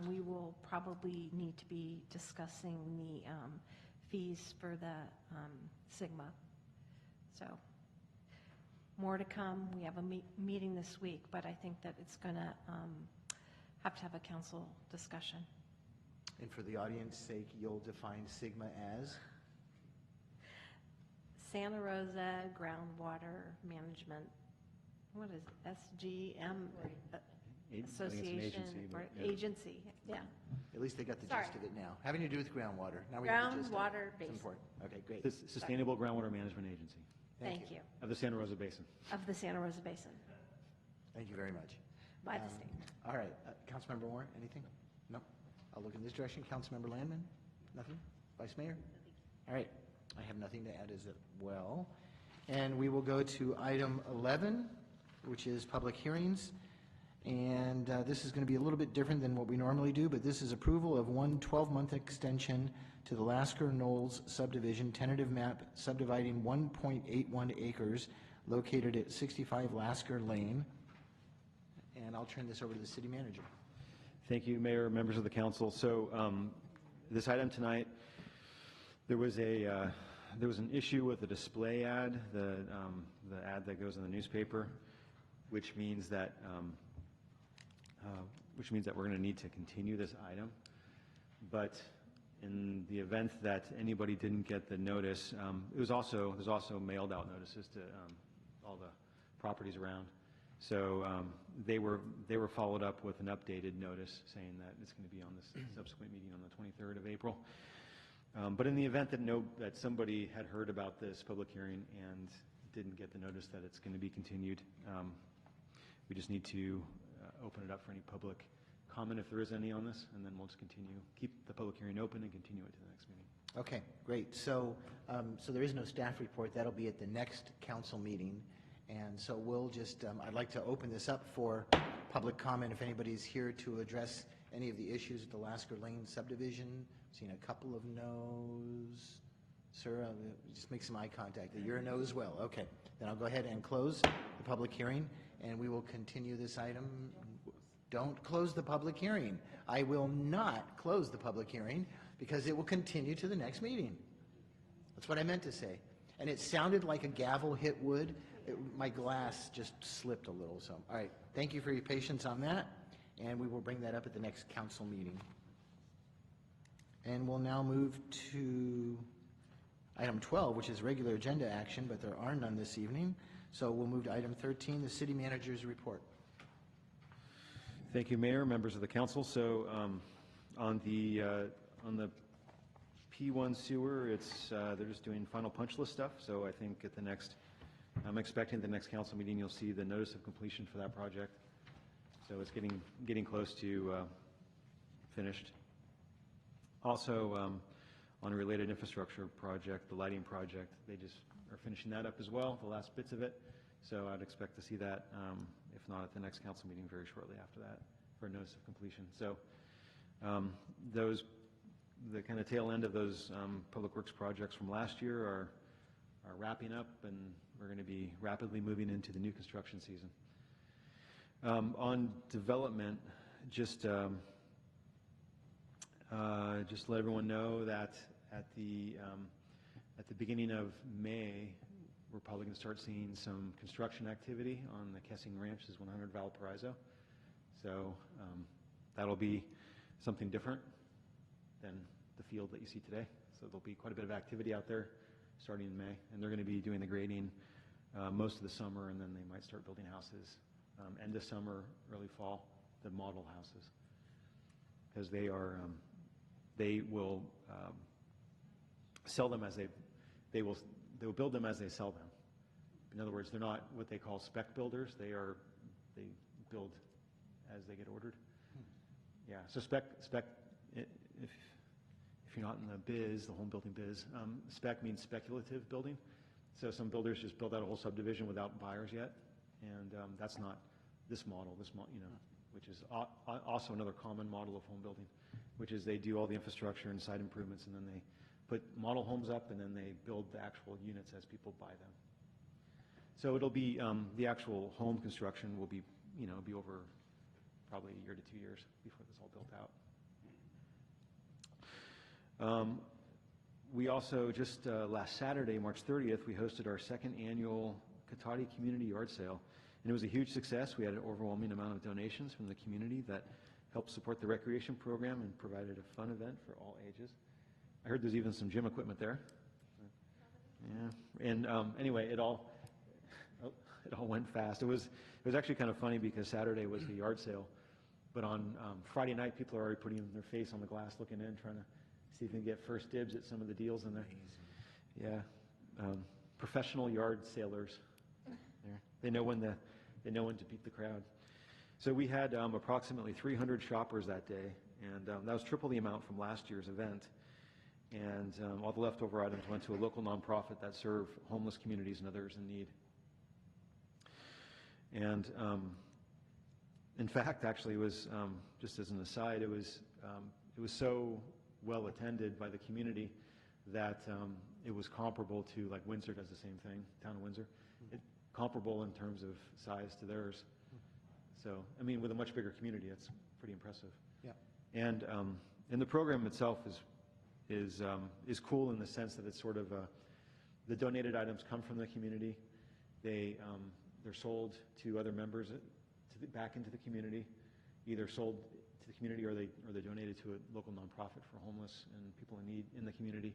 we will probably need to be discussing the fees for the Sigma. So, more to come. We have a meeting this week, but I think that it's going to have a council discussion. And for the audience's sake, you'll define Sigma as? Santa Rosa Groundwater Management, what is it, SGM Association, or agency, yeah. At least they got the Sorry. gist of it now. Having to do with groundwater. Now we have the gist of it. Groundwater It's Basin. important. Okay, great. This Sustainable Groundwater Management Agency Thank you. of the Santa Rosa Basin. Of the Santa Rosa Basin, Thank you very much. by the state. All right, Councilmember Moore, anything? No? I'll look in this direction. Councilmember Landman? Nothing? Vice Mayor? All right, I have nothing to add as well. And we will go to item 11, which is public hearings. And this is going to be a little bit different than what we normally do, but this is approval of one 12-month extension to the Lasker Knolls subdivision, tentative map subdividing 1.81 acres located at 65 Lasker Lane. And I'll turn this over to the city manager. Thank you, Mayor, members of the council. So this item tonight, there was an issue with the display ad, the ad that goes in the newspaper, which means that we're going to need to continue this item. But in the event that anybody didn't get the notice, there's also mailed out notices to all the properties around. So they were followed up with an updated notice saying that it's going to be on this subsequent meeting on the 23rd of April. But in the event that somebody had heard about this public hearing and didn't get the notice that it's going to be continued, we just need to open it up for any public comment if there is any on this, and then we'll just keep the public hearing open and continue it to the next meeting. Okay, great. So, so there is no staff report. That'll be at the next council meeting. And so we'll just, I'd like to open this up for public comment if anybody's here to address any of the issues at the Lasker Lane subdivision. Seen a couple of no's. Sir, just make some eye contact. You're a no as well. Okay, then I'll go ahead and close the public hearing, and we will continue this item. Don't close the public hearing. I will not close the public hearing because it will continue to the next meeting. That's what I meant to say. And it sounded like a gavel hit wood. My glass just slipped a little, so. All right, thank you for your patience on that, and we will bring that up at the next council meeting. And we'll now move to item 12, which is regular agenda action, but there are none this evening. So we'll move to item 13, the city manager's report. Thank you, Mayor, members of the council. So on the P1 sewer, they're just doing final punch list stuff. So I think at the next, I'm expecting at the next council meeting, you'll see the notice of completion for that project. So it's getting close to finished. Also, on a related infrastructure project, the lighting project, they just are finishing that up as well, the last bits of it. So I'd expect to see that, if not at the next council meeting, very shortly after that for a notice of completion. So the kind of tail end of those public works projects from last year are wrapping up, and we're going to be rapidly moving into the new construction season. On development, just let everyone know that at the beginning of May, we're probably going to start seeing some construction activity on the Kessing Ranches 100 Valparaiso. So that'll be something different than the field that you see today. So there'll be quite a bit of activity out there starting in May, and they're going to be doing the grading most of the summer, and then they might start building houses end of summer, early fall, the model houses, because they will sell them as they will build them as they sell them. In other words, they're not what they call spec builders. They build as they get ordered. Yeah. So spec. If you're not in the biz, the home building biz, spec means speculative building. So some builders just build out a whole subdivision without buyers yet, and that's not this model. Which is also another common model of home building, which is they do all the infrastructure and site improvements, and then they put model homes up, and then they build the actual units as people buy them. So it'll be the actual home construction will be be over probably a year to 2 years before this all built out. We also just last Saturday, March 30th, we hosted our second annual Cotati Community Yard Sale, and it was a huge success. We had an overwhelming amount of donations from the community that helped support the recreation program and provided a fun event for all ages. I heard there's even some gym equipment there. Yeah, and anyway, it all went fast. It was actually kind of funny because Saturday was the yard sale, but on Friday night, people are already putting their face on the glass, looking in, trying to see if they can get first dibs at some of the deals in there. Yeah, professional yard sailors. They know when to beat the crowd. So we had approximately 300 shoppers that day, and that was triple the amount from last year's event. And all the leftover items went to a local nonprofit that serve homeless communities and others in need. And in fact, actually, it was just as an aside, it was so well attended by the community that it was comparable to, like, Windsor does the same thing, town of Windsor. Comparable in terms of size to theirs. So, I mean, with a much bigger community, that's pretty impressive. Yeah. And the program itself is cool in the sense that it's sort of the donated items come from the community. They're sold to other members back into the community, either sold to the community or they donated to a local nonprofit for homeless and people in need in the community.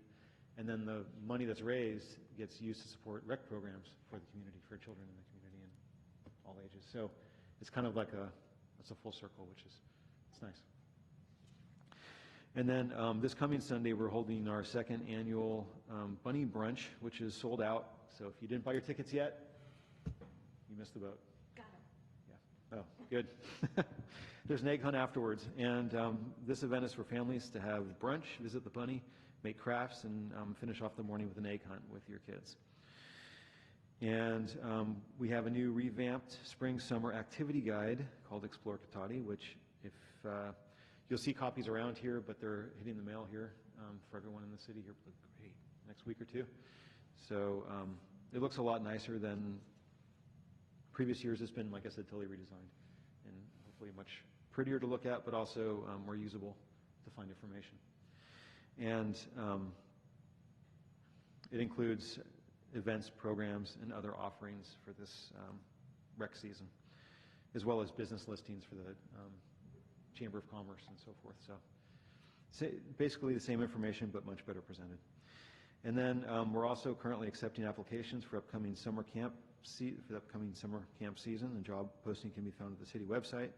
And then the money that's raised gets used to support rec programs for the community, for children in the community and all ages. So it's kind of like it's a full circle, which is, it's nice. And then this coming Sunday, we're holding our second annual Bunny Brunch, which is sold out. So if you didn't buy your tickets yet, you missed the boat. Got it. Yeah. Oh, good. There's an egg hunt afterwards. And this event is for families to have brunch, visit the bunny, make crafts, and finish off the morning with an egg hunt with your kids. And we have a new revamped spring-summer activity guide called Explore Cotati, which if you'll see copies around here, but they're hitting the mail here for everyone in the city here great next week or two. So it looks a lot nicer than previous years. It's been, like I said, totally redesigned and hopefully much prettier to look at, but also more usable to find information. And it includes events, programs, and other offerings for this rec season, as well as business listings for the Chamber of Commerce and so forth. So basically the same information, but much better presented. And then we're also currently accepting applications for upcoming summer camp season. The job posting can be found at the city website.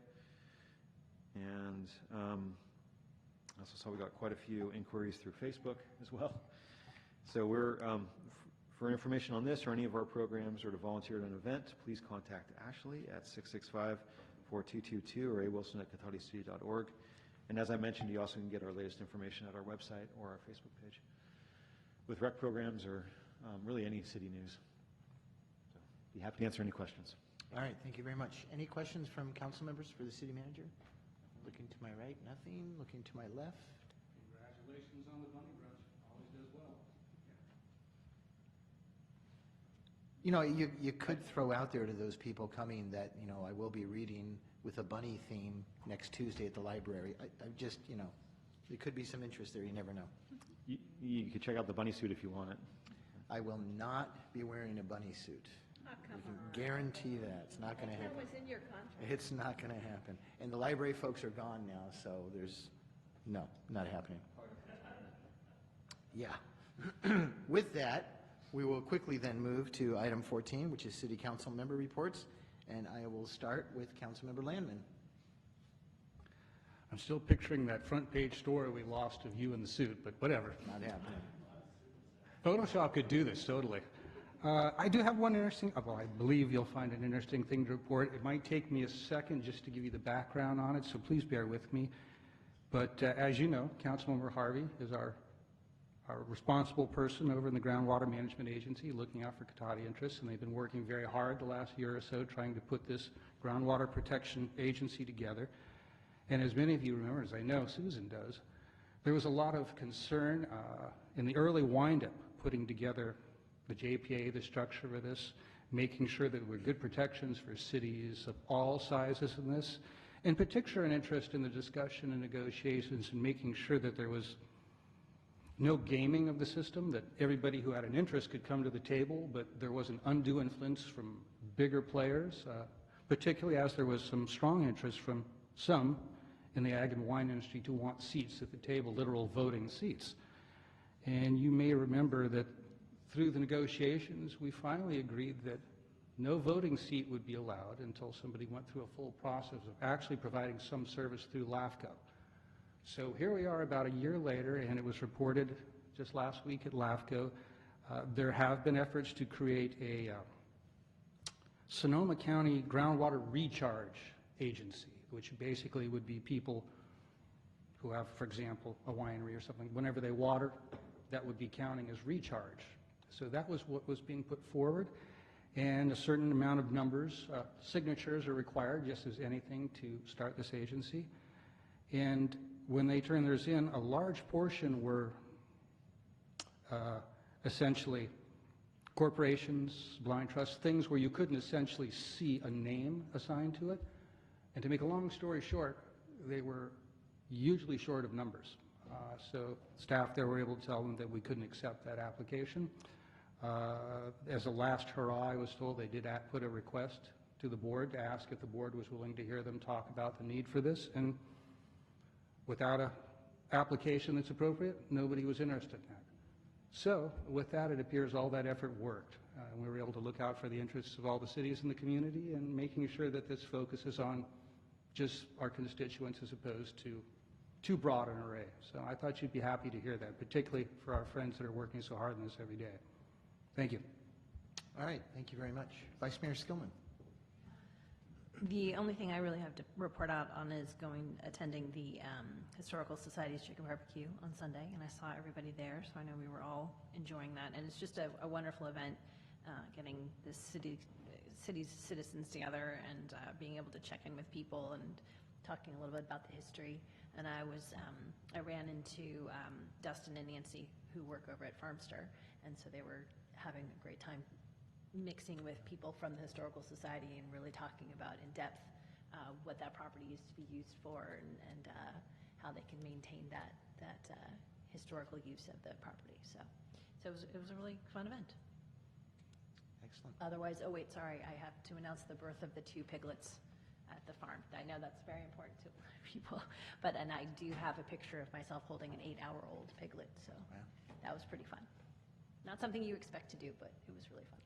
And I also saw we got quite a few inquiries through Facebook as well. So we're, for information on this or any of our programs or to volunteer at an event, please contact Ashley at 665-4222 or awilson@cotatiCity.org. And as I mentioned, you also can get our latest information at our website or our Facebook page with rec programs or really any city news. So be happy to answer any questions. All right, thank you very much. Any questions from council members for the city manager? Looking to my right, nothing. Looking to my left. Congratulations on the bunny brunch. Always does well. You know, you could throw out there to those people coming that, you know, I will be reading with a bunny theme next Tuesday at the library. I just, you know, there could be some interest there. You never know. You could check out the bunny suit if you want it. I will not be wearing a bunny suit. Oh, I can guarantee that. It's not going to happen. That was in your contract. It's not going to happen. And the library folks are gone now, so there's, no, not happening. Yeah. With that, we will quickly then move to item 14, which is city council member reports. And I will start with Councilmember Landman. I'm still picturing that front page story we lost of you in the suit, but whatever. Not happening. Photoshop could do this, totally. I do have one interesting, well, I believe you'll find an interesting thing to report. It might take me a second just to give you the background on it, so please bear with me. But as you know, Councilmember Harvey is our responsible person over in the Groundwater Management Agency looking out for Cotati interests, and they've been working very hard the last year or so trying to put this groundwater protection agency together. And as many of you remember, as I know Susan does, there was a lot of concern in the early wind-up putting together the JPA, the structure of this, making sure that there were good protections for cities of all sizes in this, in particular an interest in the discussion and negotiations and making sure that there was no gaming of the system, that everybody who had an interest could come to the table, but there was an undue influence from bigger players, particularly as there was some strong interest from some in the ag and wine industry to want seats at the table, literal voting seats. And you may remember that through the negotiations, we finally agreed that no voting seat would be allowed until somebody went through a full process of actually providing some service through LAFCO. So here we are about a year later, and it was reported just last week at LAFCO. There have been efforts to create a Sonoma County groundwater recharge agency, which basically would be people who have, for example, a winery or something. Whenever they water, that would be counting as recharge. So that was what was being put forward, and a certain amount of numbers, signatures are required, just as anything, to start this agency. And when they turn theirs in, a large portion were essentially corporations, blind trusts, things where you couldn't essentially see a name assigned to it. And to make a long story short, they were hugely short of numbers. So staff there were able to tell them that we couldn't accept that application. As a last hurrah, I was told they did put a request to the board to ask if the board was willing to hear them talk about the need for this. And without an application that's appropriate, nobody was interested in that. So with that, it appears all that effort worked. We were able to look out for the interests of all the cities in the community and making sure that this focuses on just our constituents as opposed to too broad an array. So I thought you'd be happy to hear that, particularly for our friends that are working so hard on this every day. Thank you. All right, thank you very much. Vice Mayor Skillman. The only thing I really have to report out on is attending the Historical Society's Chicken Barbecue on Sunday, and I saw everybody there, so I know we were all enjoying that. And it's just a wonderful event, getting the city's citizens together and being able to check in with people and talking a little bit about the history. And I ran into Dustin and Nancy, who work over at Farmster, and so they were having a great time mixing with people from the Historical Society and really talking about in depth what that property used to be used for and how they can maintain that historical use of the property. So it was a really fun event. Excellent. Otherwise, oh wait, sorry, I have to announce the birth of the 2 piglets at the farm. I know that's very important to a lot of people, and I do have a picture of myself holding an 8-hour-old piglet, so that was pretty fun. Not something you expect to do, but it was really fun.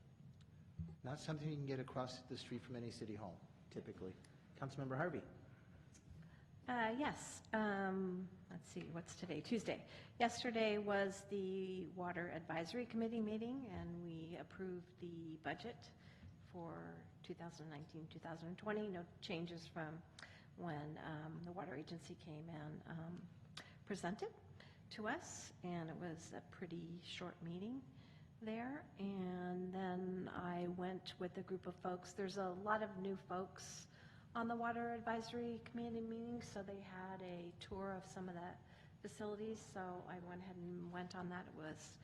Not something you can get across the street from any city hall, typically. Councilmember Harvey. Yes. Let's see, what's today? Tuesday. Yesterday was the Water Advisory Committee meeting, and we approved the budget for 2019-2020. No changes from when the water agency came and presented to us, and it was a pretty short meeting there. And then I went with a group of folks. There's a lot of new folks on the Water Advisory Committee meeting, so they had a tour of some of the facilities, so I went ahead and went on that. It was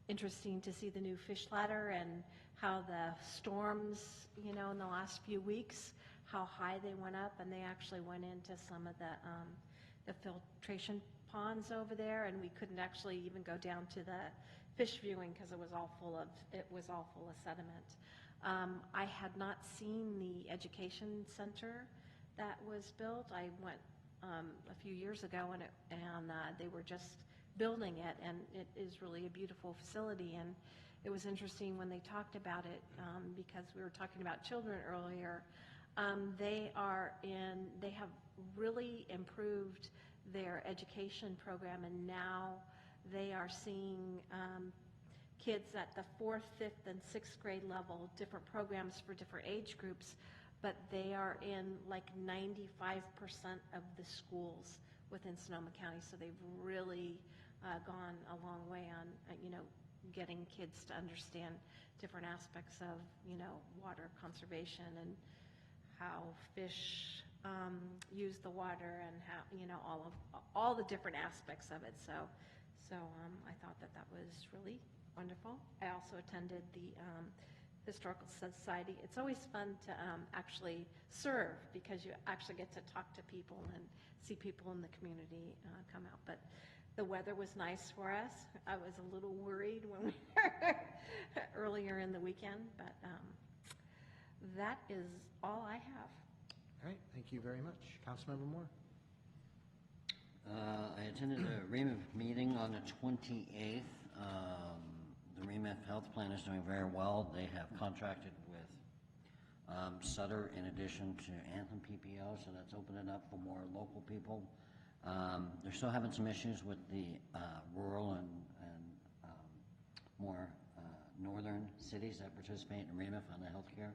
interesting to see the new fish ladder and how the storms, in the last few weeks, how high they went up, and they actually went into some of the filtration ponds over there, and we couldn't actually even go down to the fish viewing because it was all full of sediment. I had not seen the education center that was built. I went a few years ago, and they were just building it, and it is really a beautiful facility. And it was interesting when they talked about it, because we were talking about children earlier. They have really improved their education program, and now they are seeing kids at the 4th, 5th, and 6th grade level, different programs for different age groups, but they are in like 95% of the schools within Sonoma County, so they've really gone a long way on, getting kids to understand different aspects of, water conservation and how fish use the water and how, all the different aspects of it. So I thought that was really wonderful. I also attended the Historical Society. It's always fun to actually serve, because you actually get to talk to people and see people in the community come out. But the weather was nice for us. I was a little worried when we were earlier in the weekend, but that is all I have. All right, thank you very much. Councilmember Moore. I attended a REMIF meeting on the 28th. The REMIF health plan is doing very well. They have contracted with Sutter in addition to Anthem PPO, so that's opening up for more local people. They're still having some issues with the rural and more northern cities that participate in REMIF on the healthcare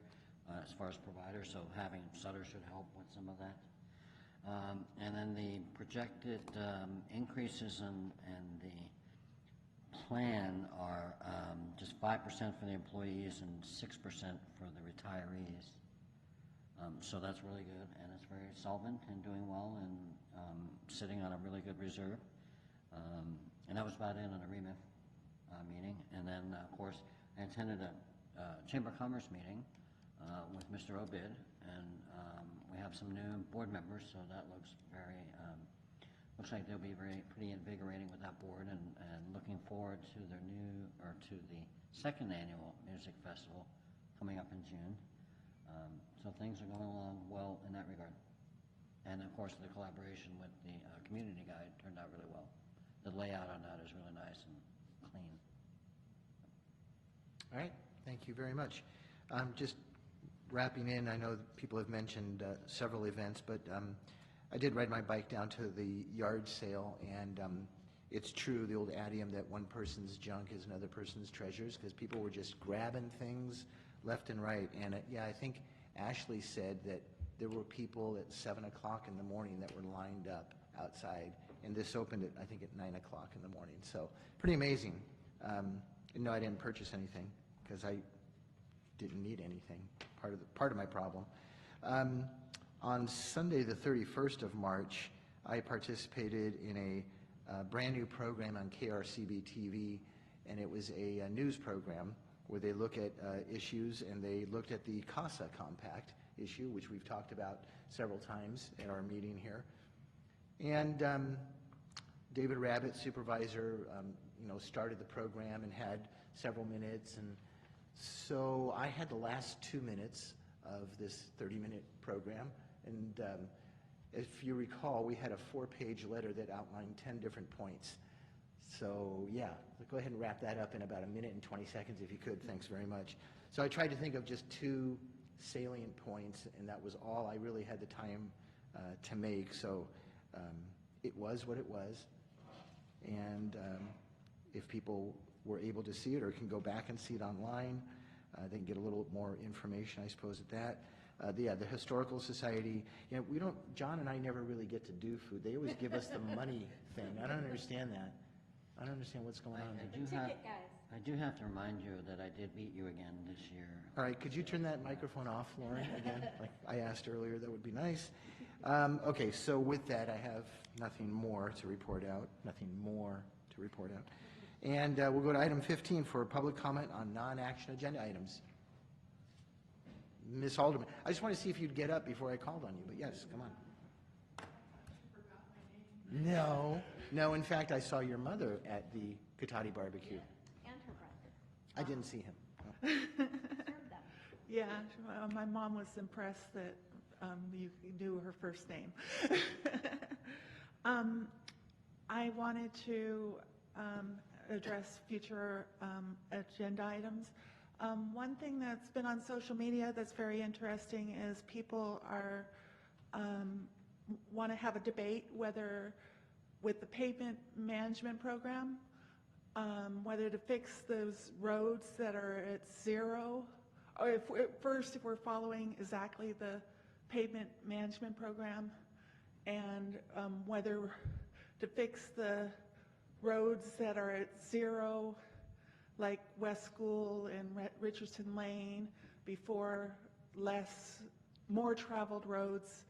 as far as providers, so having Sutter should help with some of that. And then the projected increases in the plan are just 5% for the employees and 6% for the retirees. So that's really good, and it's very solvent and doing well, and sitting on a really good reserve. And that was about it on a REMIF meeting. And then, of course, I attended a Chamber of Commerce meeting with Mr. Obid, and we have some new board members, so that looks looks like they'll be pretty invigorating with that board, and looking forward to their to the 2nd annual music festival coming up in June. So things are going along well in that regard. And of course, the collaboration with the community guide turned out really well. The layout on that is really nice and clean. All right, thank you very much. Just wrapping in, I know people have mentioned several events, but I did ride my bike down to the yard sale, and it's true, the old idiom that one person's junk is another person's treasures, because people were just grabbing things left and right. And yeah, I think Ashley said that there were people at 7 o'clock in the morning that were lined up outside, and this opened at, I think, at 9 o'clock in the morning. So pretty amazing. No, I didn't purchase anything because I didn't need anything. Part of my problem. On Sunday, the 31st of March, I participated in a brand new program on KRCB TV, and it was a news program where they look at issues, and they looked at the CASA Compact issue, which we've talked about several times at our meeting here. And David Rabbit, supervisor, started the program and had several minutes. And so I had the last 2 minutes of this 30-minute program. And if you recall, we had a 4-page letter that outlined 10 different points. So yeah, go ahead and wrap that up in about 1 minute and 20 seconds if you could. Thanks very much. So I tried to think of just 2 salient points, and that was all I really had the time to make. So it was what it was. And if people were able to see it or can go back and see it online, they can get a little more information, I suppose, at that. The Historical Society, John and I never really get to do food. They always give us the money thing. I don't understand that. I don't understand what's going on. I do have to remind you that I did meet you again this year. All right, could you turn that microphone off, Lauren, again? Like I asked earlier, that would be nice. Okay, so with that, I have nothing more to report out. And we'll go to item 15 for public comment on non-action agenda items. Ms. Haldeman, I just want to see if you'd get up before I called on you, but yes, come on. No, in fact, I saw your mother at the Cotati barbecue. And her brother. I didn't see him. Yeah, my mom was impressed that you knew her first name. I wanted to address future agenda items. One thing that's been on social media that's very interesting is people are want to have a debate whether with the pavement management program, whether to fix those roads that are at 0, or if we're following exactly the pavement management program, and whether to fix the roads that are at 0, like West School and Richardson Lane, before more traveled roads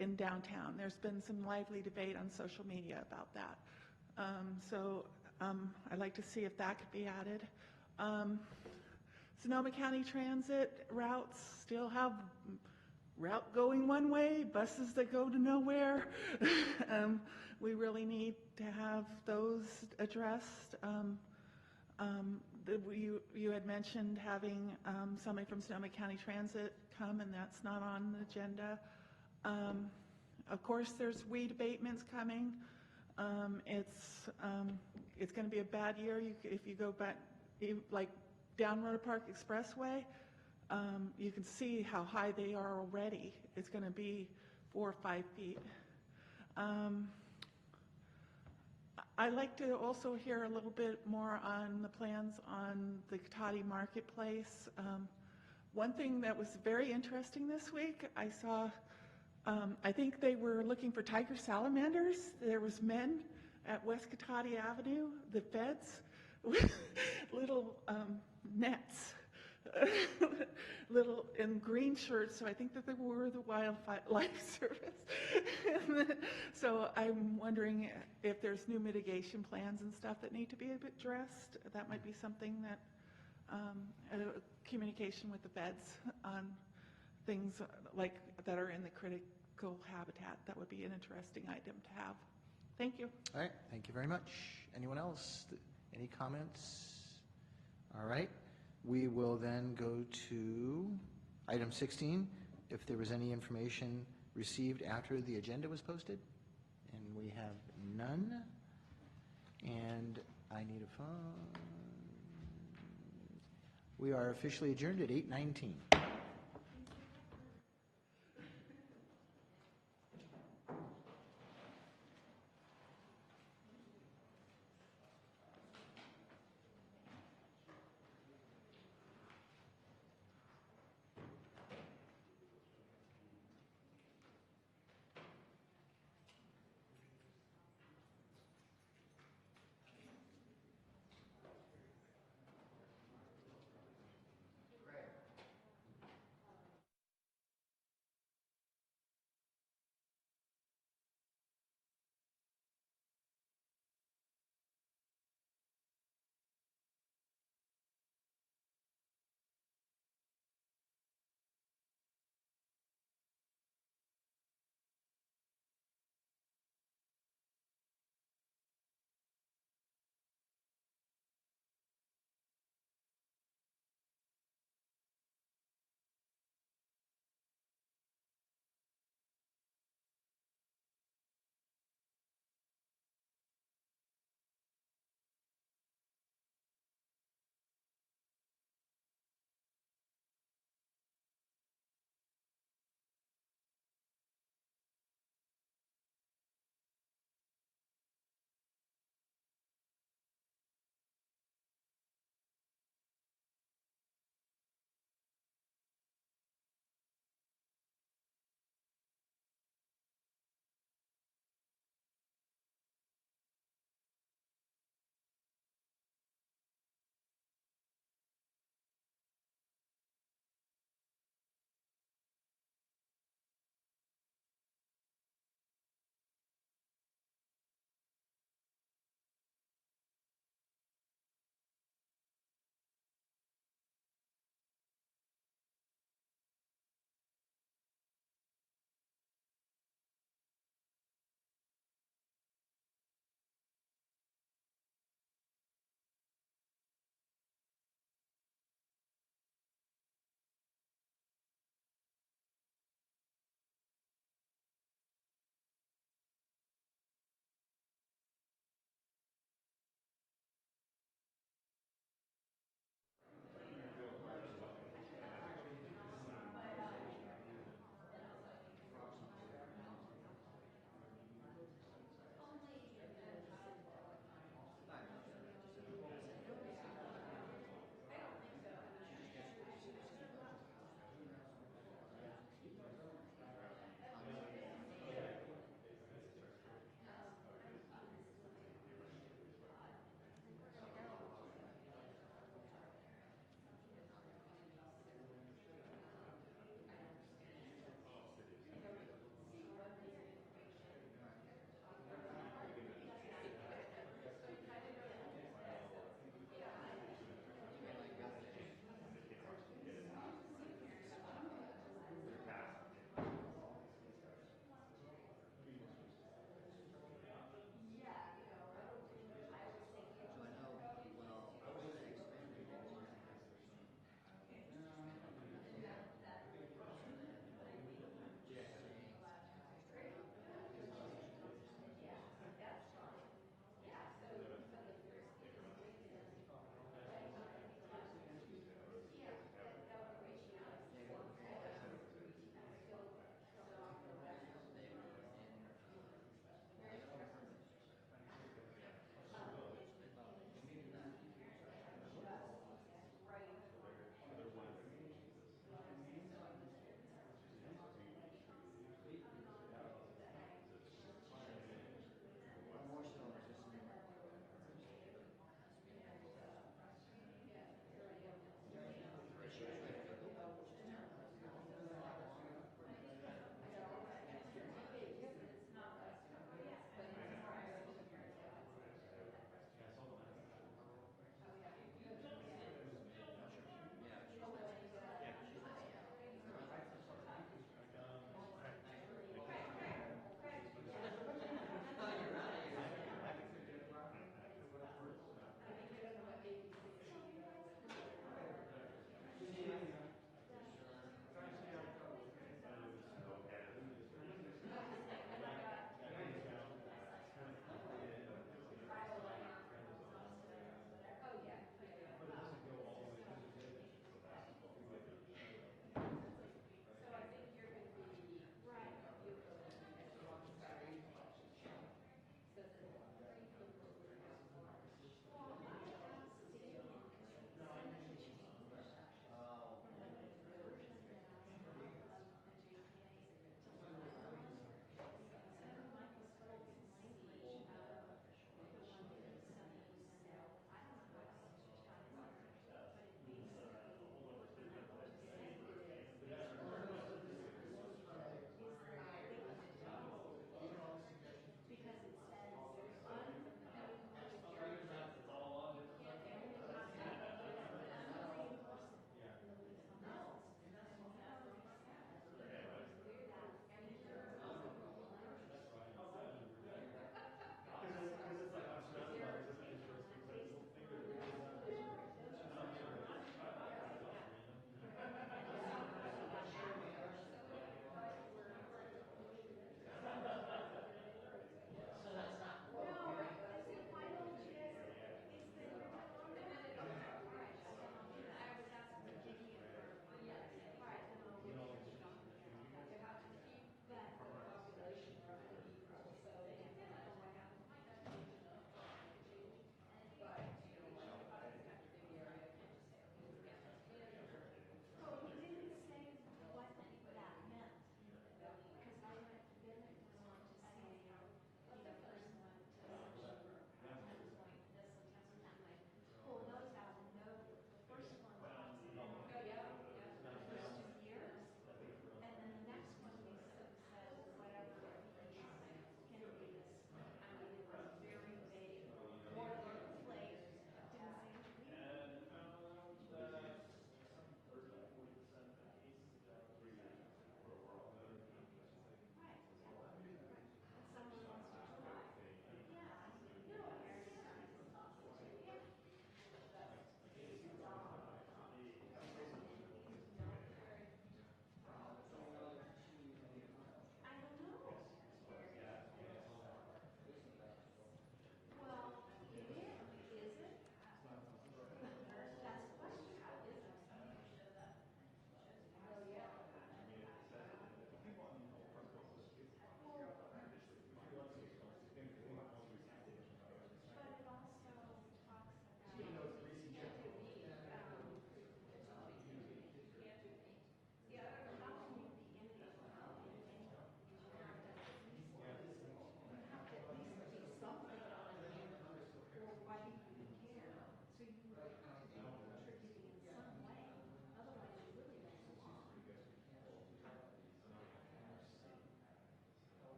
in downtown. There's been some lively debate on social media about that. I'd like to see if that could be added. Sonoma County Transit routes still have route going one way, buses that go to nowhere. We really need to have those addressed. You had mentioned having somebody from Sonoma County Transit come, and that's not on the agenda. Of course, there's weed abatements coming. It's going to be a bad year if you go back, like down Rotor Park Expressway. You can see how high they are already. It's going to be 4 or 5 feet. I'd like to also hear a little bit more on the plans on the Cotati Marketplace. One thing that was very interesting this week, I saw, I think they were looking for tiger salamanders. There was men at West Cotati Avenue, the feds, with little nets, little in green shirts, so I think that they were the Wildlife Service. So I'm wondering if there's new mitigation plans and stuff that need to be addressed. That might be something that communication with the feds on things like that are in the critical habitat. That would be an interesting item to have. Thank you. All right, thank you very much. Anyone else? Any comments? All right, we will then go to item 16, if there was any information received after the agenda was posted. And we have none. And I need a phone. We are officially adjourned at 8:19.